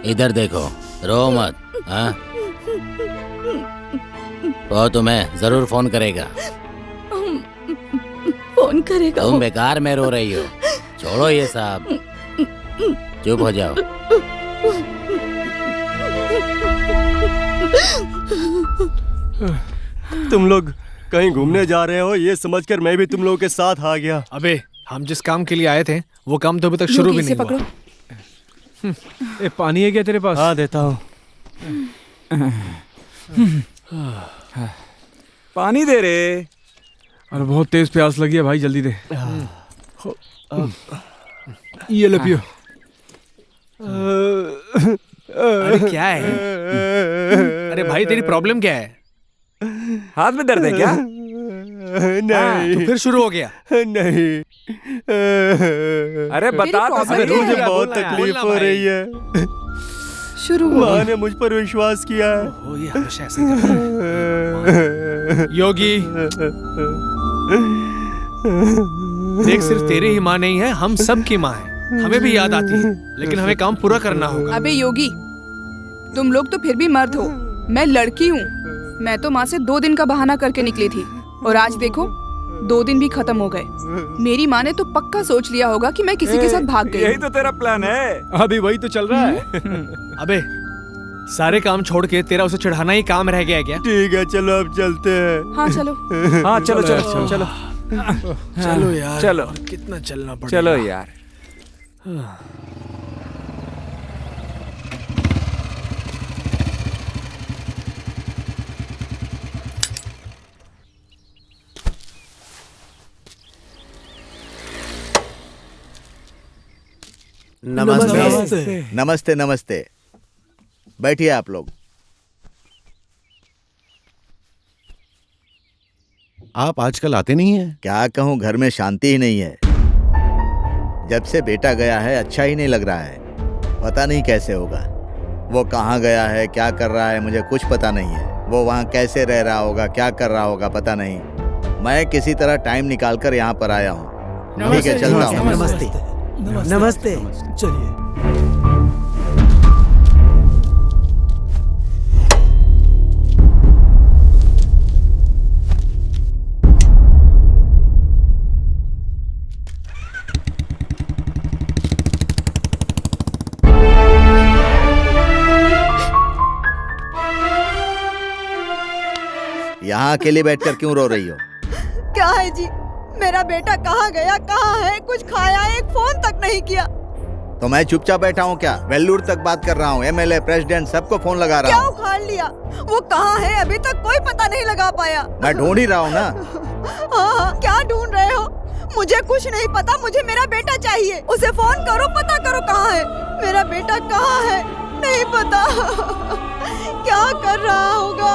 इधर देखो, रो मत। हाँ? वो तुम्हें जरूर फोन करेगा। फोन करेगा तुम वो। बेकार में रो रही हो। छोड़ो ये सब, चुप हो जाओ। तुम लोग कहीं घूमने जा रहे हो ये समझकर मैं भी तुम लोगों के साथ आ गया। अबे हम जिस काम के लिए आए थे वो काम तो अभी तक शुरू भी नहीं हुआ। ए, पानी है क्या तेरे पास? हाँ देता हूँ। पानी दे रे। अरे बहुत तेज प्यास लगी है भाई, जल्दी दे। ये ले पियो। अरे क्या है? अरे भाई तेरी प्रॉब्लम क्या है? हाथ में दर्द है क्या? नहीं। तो फिर शुरू हो गया? नहीं। अरे बता तो सही। मुझे बहुत तकलीफ हो रही है। शुरू माँ ने मुझ पर विश्वास किया है। ये हमेशा ऐसे करता है। योगी देख, सिर्फ तेरी ही माँ नहीं है, हम सब की माँ है। हमें भी याद आती है, लेकिन हमें काम पूरा करना होगा। अबे योगी, तुम लोग तो फिर भी मर्द हो, मैं लड़की हूँ। मैं तो माँ से 2 दिन का बहाना करके निकली थी और आज देखो 2 दिन भी खत्म हो गए। मेरी माँ ने तो पक्का सोच लिया होगा कि मैं किसी के साथ भाग गई। यही तो तेरा प्लान है। अभी वही तो चल रहा है। अबे सारे काम छोड़ के तेरा उसे चढ़ाना ही काम रह गया है क्या? ठीक है चलो अब चलते हैं। हाँ चलो। हाँ चलो चलो चलो चलो यार, चलो। और कितना चलना पड़ेगा। चलो यार। नमस्ते नमस्ते नमस्ते। बैठिए आप लोग। आप आजकल आते नहीं हैं? क्या कहूँ, घर में शांति ही नहीं है। जब से बेटा गया है अच्छा ही नहीं लग रहा है। पता नहीं कैसे होगा। वो कहाँ गया है, क्या कर रहा है, मुझे कुछ पता नहीं है। वो वहाँ कैसे रह रहा होगा, क्या कर रहा होगा, पता नहीं। मैं किसी तरह टाइम निकाल कर यहाँ पर आया हूँ। ठीक है, चलता हूँ। नमस्ते नमस्ते। चलिए। यहाँ अकेले बैठकर क्यों रो रही हो? क्या है जी, मेरा बेटा कहाँ गया, कहाँ है, कुछ खाया, एक फोन तक नहीं किया। तो मैं चुपचाप बैठा हूँ क्या? वेल्लूर तक बात कर रहा हूँ, एमएलए, प्रेसिडेंट, सबको फोन लगा रहा क्या हूँ। उखाड़ लिया? वो कहाँ है, अभी तक कोई पता नहीं लगा पाया। मैं ढूंढ ही रहा हूँ ना। हाँ, क्या ढूंढ रहे हो? मुझे कुछ नहीं पता, मुझे मेरा बेटा चाहिए। उसे फोन करो, पता करो कहाँ है। मेरा बेटा कहाँ है, नहीं पता। क्या कर रहा होगा?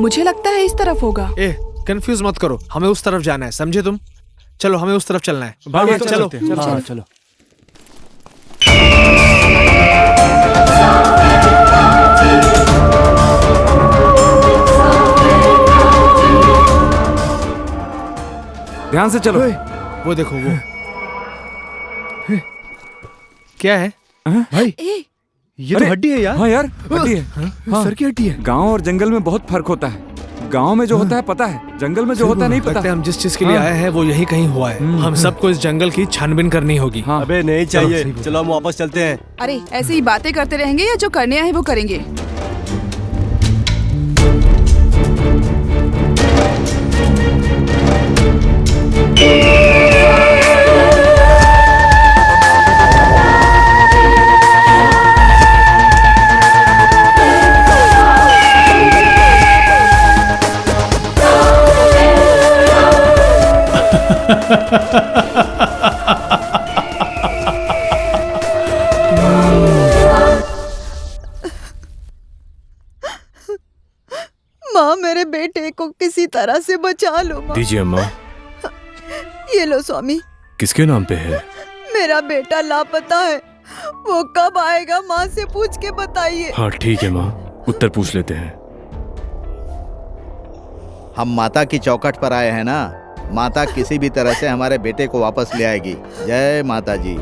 मुझे लगता है इस तरफ होगा। कंफ्यूज मत करो, हमें उस तरफ जाना है, समझे तुम? चलो, हमें उस तरफ चलना है। भाई, चलो चलो चलो। ध्यान से चलो। वो देखो, वो क्या है भाई? ये तो हड्डी है यार। हाँ यार, हड्डी है। हाँ। सर की हड्डी है। गांव और जंगल में बहुत फर्क होता है। गांव में जो होता है पता है, जंगल में जो होता है नहीं पता। लगता है हम जिस चीज के लिए आए हैं वो यही कहीं हुआ है। हम सबको इस जंगल की छानबीन करनी होगी। अबे नहीं चाहिए, चलो हम वापस चलते हैं। अरे ऐसे ही बातें करते रहेंगे या जो करने आए वो करेंगे? माँ, मेरे बेटे को किसी तरह से बचा लो माँ। दीजिए अम्मा। ये लो स्वामी। किसके नाम पे है? मेरा बेटा लापता है, वो कब आएगा माँ से पूछ के बताइए। हाँ ठीक है माँ, उत्तर पूछ लेते हैं। हम माता की चौखट पर आए हैं ना। माता किसी भी तरह से हमारे बेटे को वापस ले आएगी। जय माता जी।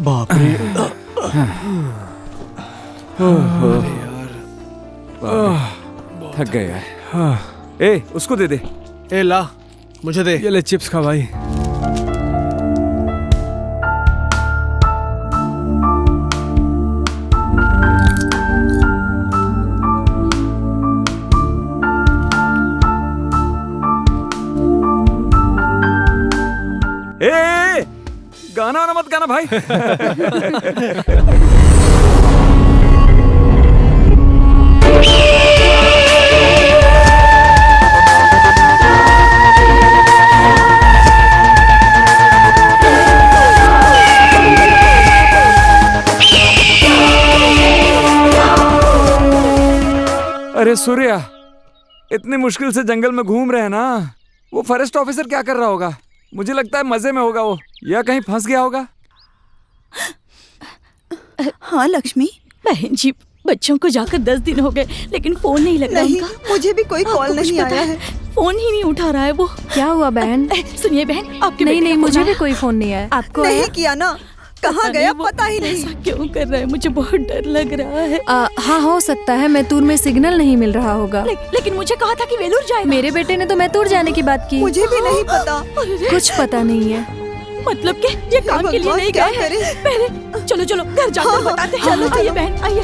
बाप रे। थक गए यार। ए उसको दे दे। ए ला मुझे दे। ये ले चिप्स खा भाई। ए गाना ना मत गाना भाई। अरे सूर्या, इतनी मुश्किल से जंगल में घूम रहे हैं ना, वो फॉरेस्ट ऑफिसर क्या कर रहा होगा? मुझे लगता है मजे में होगा वो, या कहीं फंस गया होगा। हाँ लक्ष्मी। बहन जी, बच्चों को जाकर 10 दिन हो गए लेकिन फोन नहीं लग रहा नहीं, उनका। मुझे भी कोई कॉल नहीं आया है। फोन ही नहीं उठा रहा है वो। क्या हुआ बहन? सुनिए बहन, आपके नहीं बेटे नहीं, का मुझे फोन भी आया। कोई फोन नहीं आया। आपको नहीं आया? किया ना, कहाँ गया पता ही नहीं। ऐसा क्यों कर रहा है? मुझे बहुत डर लग रहा है। हाँ हो सकता है मैतूर में सिग्नल नहीं मिल रहा होगा। लेकिन मुझे कहा था कि वेलूर जाएगा। मेरे बेटे ने तो मैतूर जाने की बात की। मुझे भी नहीं पता। कुछ पता नहीं है। मतलब कि ये काम के लिए नहीं क्या गए हैं। करें? पहले चलो चलो घर जाकर हाँ, बताते हैं। चलो, आइए चलो। बहन आइए।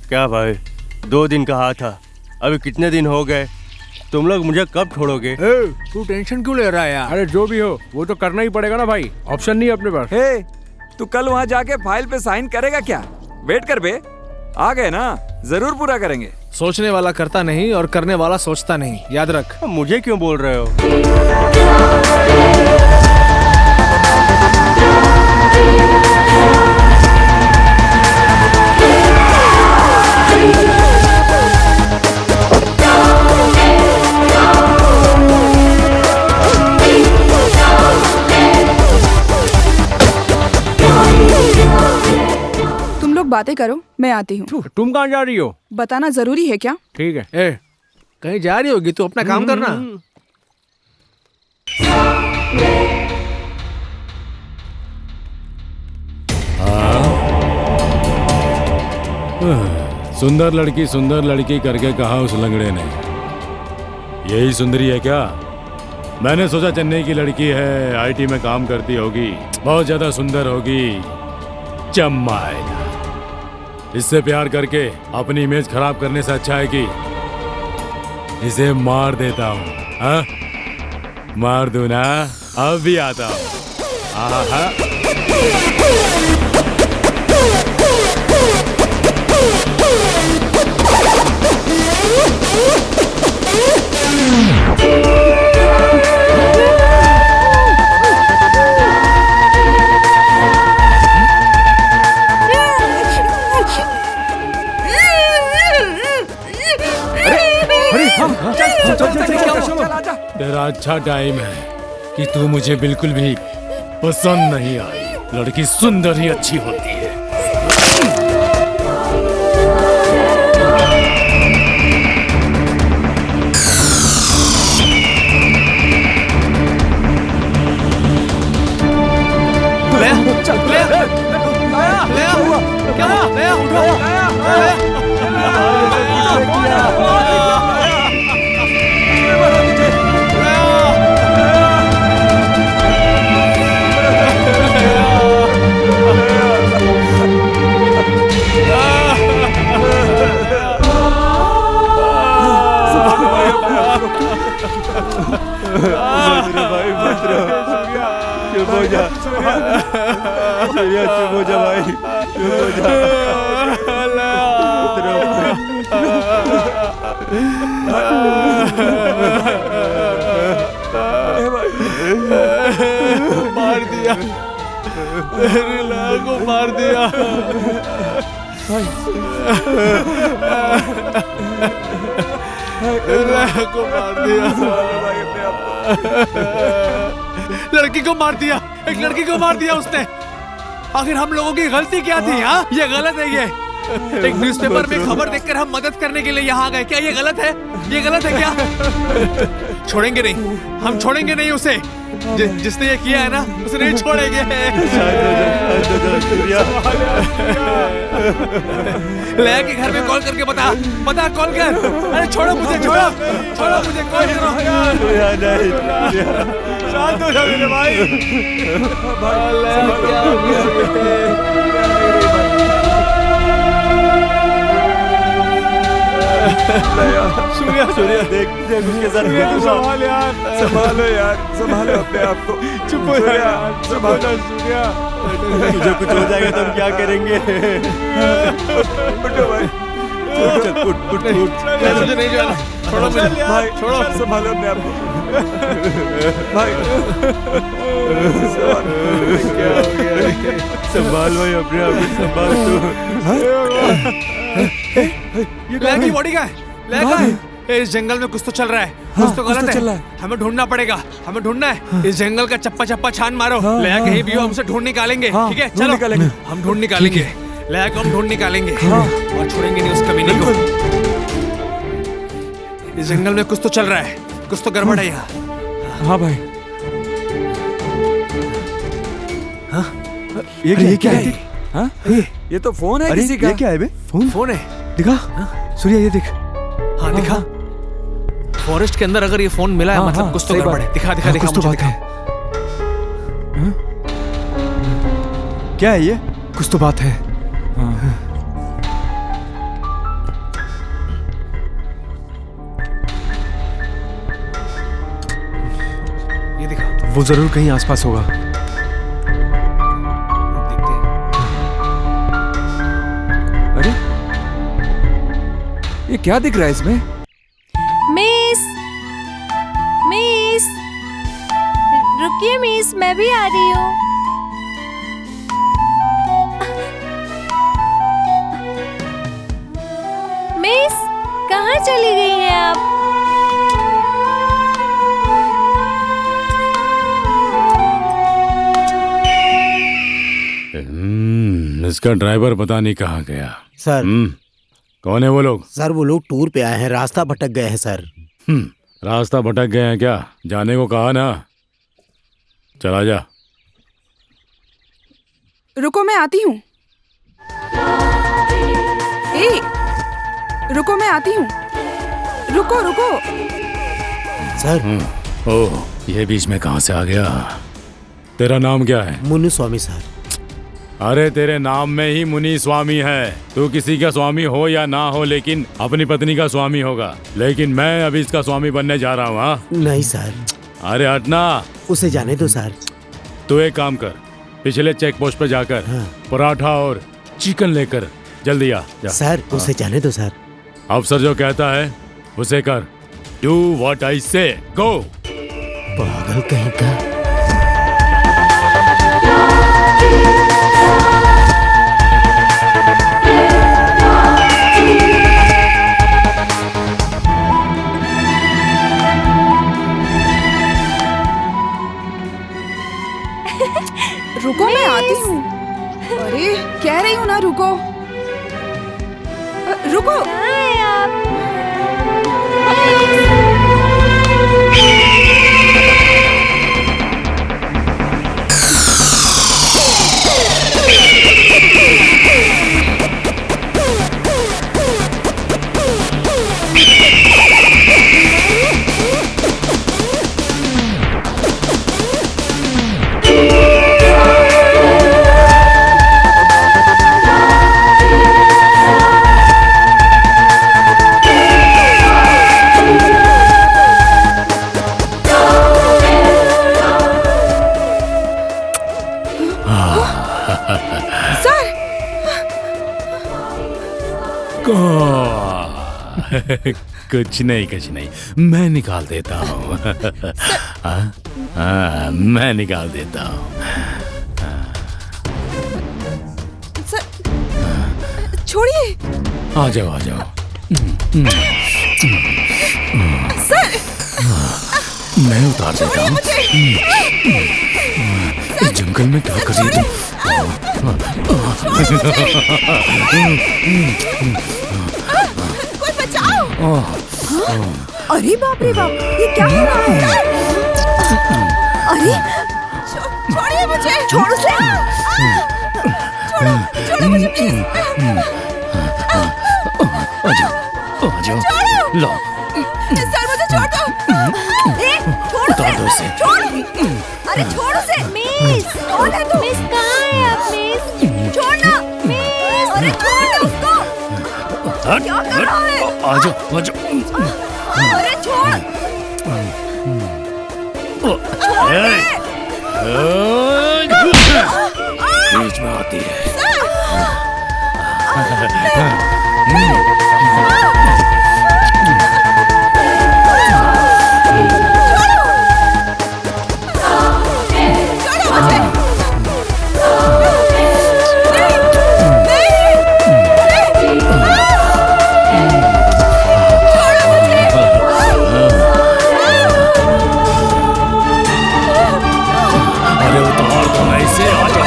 क्या भाई, 2 दिन कहा था, अभी कितने दिन हो गए? तुम लोग मुझे कब छोड़ोगे? तू टेंशन क्यों ले रहा है यार? अरे जो भी हो वो तो करना ही पड़ेगा ना भाई, ऑप्शन नहीं है अपने पास। हे, तू कल वहाँ जाके फाइल पे साइन करेगा क्या? वेट कर बे, आ गए ना, जरूर पूरा करेंगे। सोचने वाला करता नहीं और करने वाला सोचता नहीं, याद रख। मुझे क्यों बोल रहे हो? तुम लोग बातें करो, मैं आती हूँ। तुम कहाँ जा रही हो? बताना जरूरी है क्या? ठीक है। ए कहीं जा रही होगी, तू अपना काम करना। सुंदर लड़की करके कहा उस लंगड़े ने। यही सुंदरी है क्या? मैंने सोचा चेन्नई की लड़की है, आईटी में काम करती होगी, बहुत ज्यादा सुंदर होगी, चम्माएगा। इससे प्यार करके अपनी इमेज खराब करने से अच्छा है कि इसे मार देता हूँ। हाँ? मार दूं ना? अब भी आता हूँ। तेरा अच्छा टाइम है कि तू मुझे बिल्कुल भी पसंद नहीं आई। लड़की सुंदर ही अच्छी होती है। चुप हो जा, चुप हो जा भाई, चुप हो जा। मार दिया, रिला को मार दिया। रिला को मार दिया। लड़की को मार दिया, एक लड़की को मार दिया उसने। आखिर हम लोगों की गलती क्या थी? हाँ, ये गलत है ये। एक न्यूज़पेपर में खबर देखकर हम मदद करने के लिए यहाँ गए। क्या ये गलत है? ये गलत है क्या? छोड़ेंगे नहीं, हम छोड़ेंगे नहीं उसे। जिसने ये किया है ना, उसे नहीं छोड़ेंगे। लया के घर में कॉल करके बता कॉल कर। अरे छोड़ो मुझे, छोड़ो मुझे, कॉल करो। शांत हो जाओ मेरे भाई। सूर्या देख उसके साथ संभालो अपने आप को। चुप हो यार, संभालो सूर्या। तुझे कुछ हो जाएगा तो हम क्या करेंगे? उठो भाई, उठ। मुझे नहीं जाना, छोड़ो मुझे भाई, छोड़ो, संभालो अपने आप को भाई। क्या हो गया? संभाल भाई अपने आप को, संभाल ये लया की बॉडी का है? लया है? इस जंगल में कुछ तो चल रहा है, कुछ तो गलत है। हमें ढूंढना पड़ेगा, हमें ढूंढना है। इस जंगल का चप्पा छान मारो। लया कहीं भी हो, हमसे ढूंढ निकालेंगे। ठीक है, चलो हम ढूंढ निकालेंगे लया को, हम ढूंढ निकालेंगे और छोड़ेंगे नहीं उस कमीने को। इस जंगल में कुछ तो चल रहा है, कुछ तो गड़बड़ है यहाँ। हाँ भाई। ये क्या है? हाँ? ये तो फोन है किसी का। ये क्या है बे? फोन है? दिखा सूर्या, ये देख। हाँ दिखा। फॉरेस्ट के अंदर अगर ये फोन मिला है, मतलब कुछ तो गड़बड़ है। दिखा कुछ तो बात है। क्या है ये? कुछ तो बात है। ये दिखा। वो जरूर कहीं आसपास होगा। अरे ये क्या दिख रहा है इसमें? मिस रुकिए मिस, मैं भी आ रही हूँ। मिस कहाँ चली गई हैं आप? इसका ड्राइवर पता नहीं कहाँ गया। सर कौन है वो लोग? सर वो लोग टूर पे आए हैं, रास्ता भटक गए हैं सर। रास्ता भटक गए हैं क्या? जाने को कहा ना, चला जा। रुको मैं आती हूँ। रुको मैं आती हूँ। रुको। सर ओह, ये बीच में कहाँ से आ गया? तेरा नाम क्या है? मुन्नी स्वामी सर। अरे तेरे नाम में ही मुनि स्वामी है। तू किसी का स्वामी हो या ना हो, लेकिन अपनी पत्नी का स्वामी होगा। लेकिन मैं अभी इसका स्वामी बनने जा रहा हूँ। हाँ नहीं सर। अरे हटना, उसे जाने दो सर। तू एक काम कर, पिछले चेक पोस्ट पे जाकर पराठा और चिकन लेकर जल्दी आ जा। सर उसे जाने दो सर। अफसर जो कहता है उसे कर। डू व्हाट आई से, गो। पागल कहीं का। रुको मैं आती हूँ। अरे कह रही हूँ ना रुको। रुको। कुछ नहीं, मैं निकाल देता हूँ। मैं निकाल देता हूँ। छोड़िए। आ जाओ। सर मैं उतार देता हूँ। इस जंगल में क्या कर रही तुम? कोई बचाओ। अरे बाप रे बाप, ये क्या हो रहा है? अरे छोड़िए मुझे, छोड़ो से, छोड़ो मुझे प्लीज। छोड़ो, लो सर मुझे छोड़ दो। छोड़ो से, छोड़। अरे छोड़ो से। मिस, कौन है तू? मिस कहाँ है आप? मिस छोड़ना। मिस, अरे छोड़ उसको। क्या कर रहा है? आजो अरे छोड़। बीच में आती है। अरे उतार दो ना इसे, आ जाओ।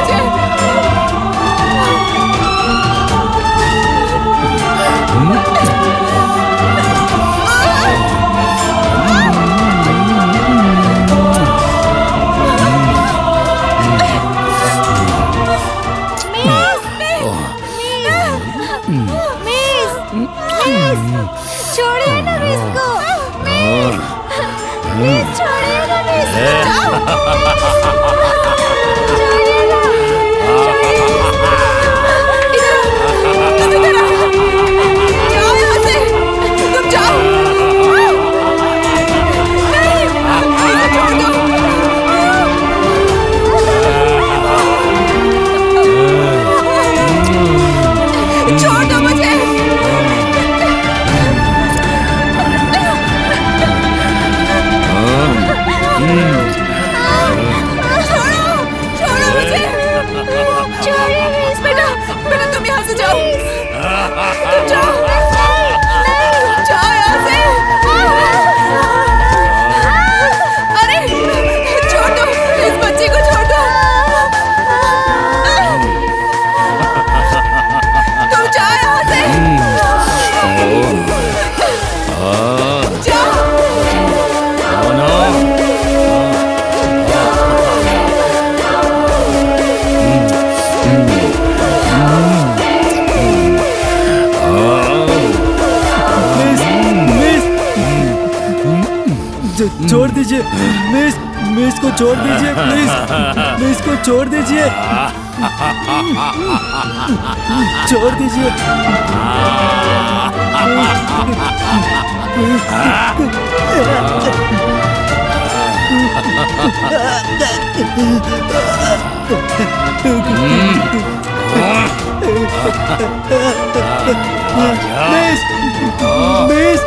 छोड़िए ना मिस को। मिस छोड़िए ना मिस छोड़ दो मुझे। छोड़ो मुझे। छोड़िए मिस। बेटा बेटा तुम यहाँ से जाओ। तुम जाओ, जाओ यहाँ से। अरे छोड़ दो इस बच्चे को, छोड़ दो। तुम जाओ यहाँ से। जाओ। छोड़ दीजिए मिस, मिस को छोड़ दीजिए प्लीज, मिस को छोड़ दीजिए, छोड़ दीजिए। मिस,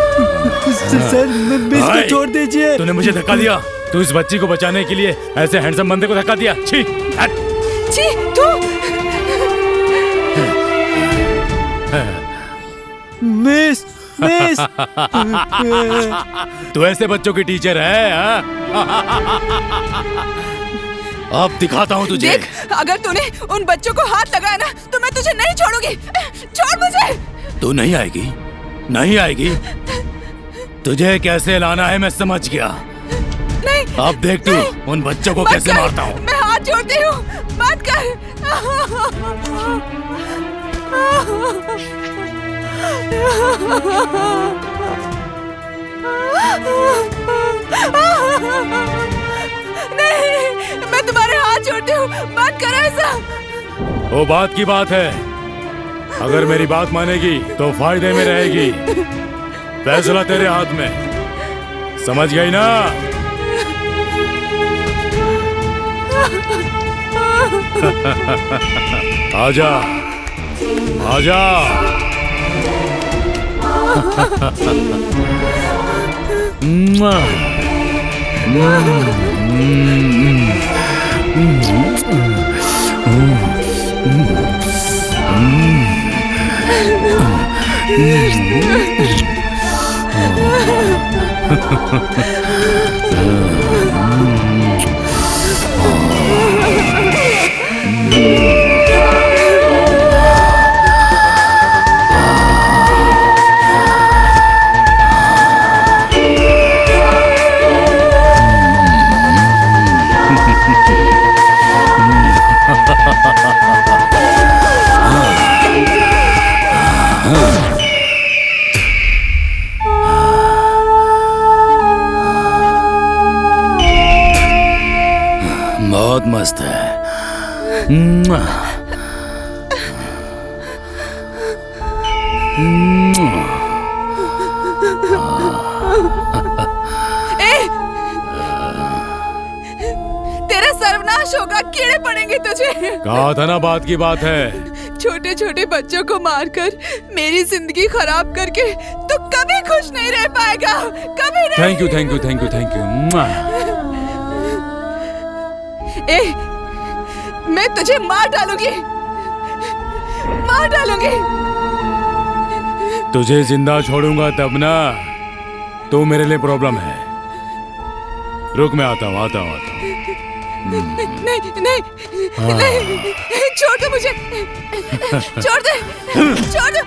मिस, सर मिस को छोड़ दीजिए। तूने मुझे धक्का दिया। तू इस बच्ची को बचाने के लिए ऐसे हैंडसम बंदे को धक्का दिया। छी हट। छी तू। Miss, miss. तू ऐसे बच्चों की टीचर है हाँ? अब दिखाता हूँ तुझे। देख, अगर तूने उन बच्चों को हाथ लगाया ना तो मैं तुझे नहीं छोड़ूंगी। छोड़ मुझे। तू नहीं आएगी, नहीं आएगी। तुझे कैसे लाना है मैं समझ गया। नहीं। अब देख तू उन बच्चों को कैसे मारता हूँ। मैं हाथ जोड़ती हूँ, मत कर। नहीं, मैं तुम्हारे हाथ जोड़ती हूँ, मत कर ऐसा। वो बात की बात है। अगर मेरी बात मानेगी तो फायदे में रहेगी। फैसला तेरे हाथ में, समझ गई ना? आजा, आजा। बहुत मस्त है। तेरा सर्वनाश होगा, कीड़े पड़ेंगे तुझे। कहा था ना बात की बात है। छोटे छोटे बच्चों को मारकर मेरी जिंदगी खराब करके तू कभी खुश नहीं रह पाएगा, कभी नहीं। Thank you thank you thank you thank you. मैं तुझे मार डालूंगी, मार डालूंगी। तुझे जिंदा छोड़ूंगा तब ना, तो मेरे लिए प्रॉब्लम है। रुक, मैं आता हूँ आता हूँ आता हूँ। नहीं नहीं नहीं, छोड़ दे मुझे, छोड़ दे, छोड़ दे।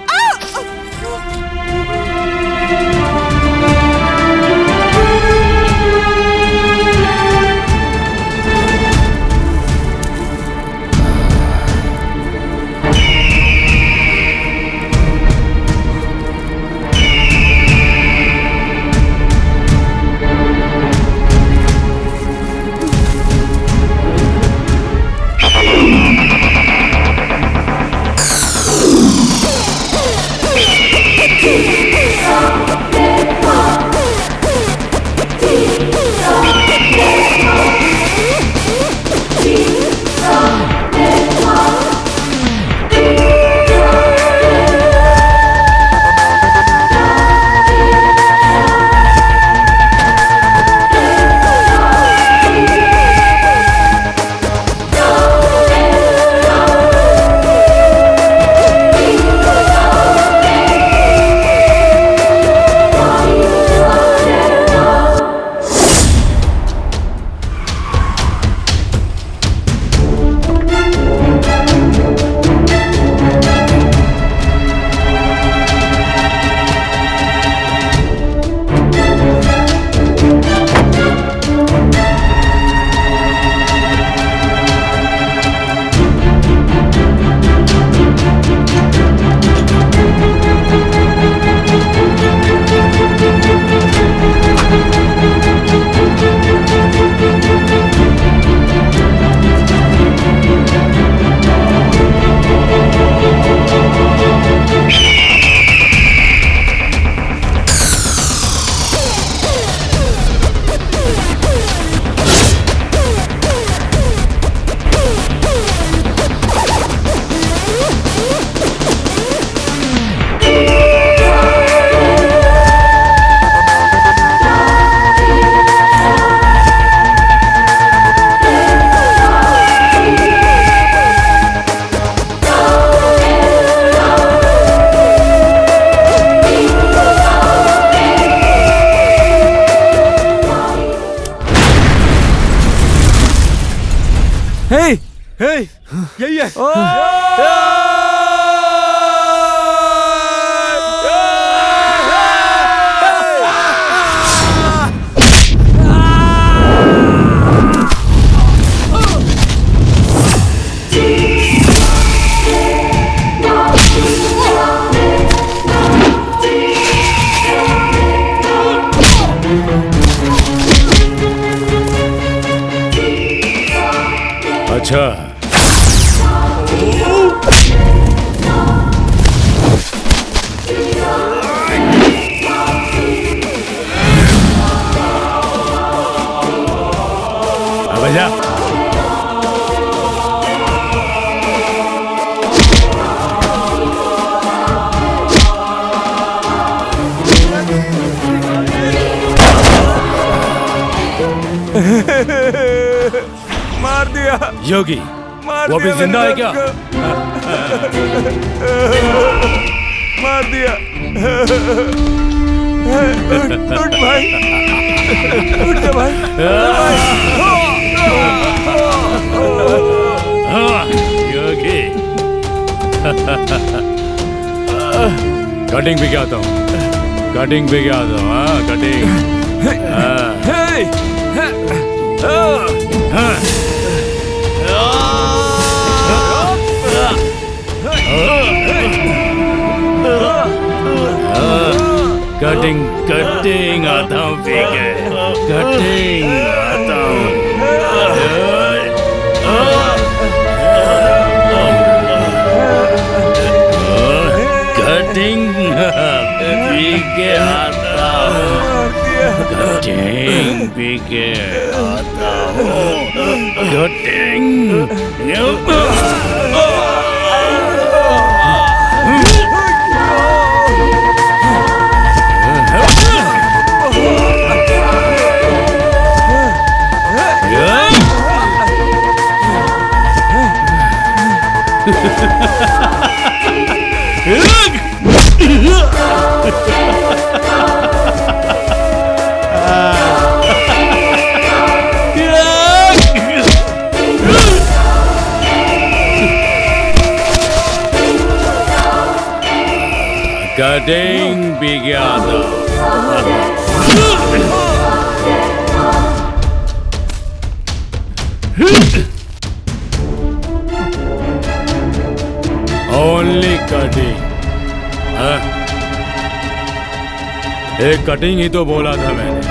यही है। अच्छा, अब जा। मार दिया योगी, वो अभी जिंदा है क्या? मार दिया। उठ भाई, उठ जा भाई, योगी। कटिंग भी क्या आता हूँ, कटिंग भी क्या आता हूँ। हाँ, कटिंग। कटिंग कटिंग आता हूँ पी के, कटिंग आता हूँ। कटिंग पी के आता हूँ, कटिंग पी के आता हूँ, कटिंग। कटिंग भी गया था। Only cutting. एक कटिंग ही तो बोला था मैंने।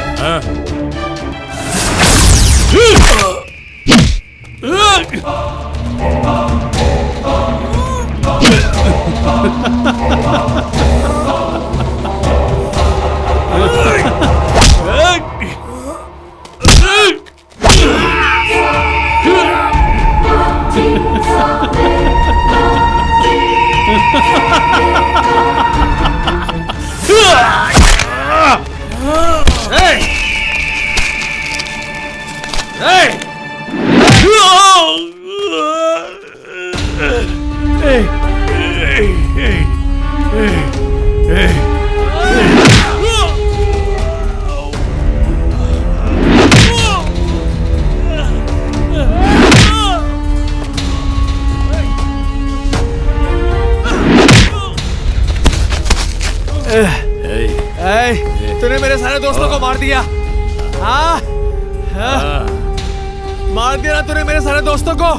तूने मेरे सारे दोस्तों को मार दिया। हाँ मार दिया ना तूने मेरे सारे दोस्तों को।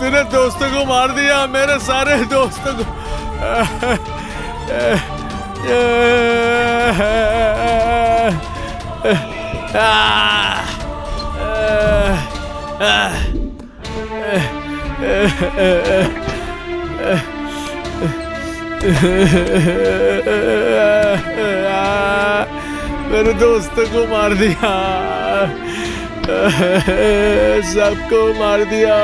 तूने दोस्तों को मार दिया, मेरे सारे दोस्तों को। मेरे दोस्तों को मार दिया, सबको मार दिया।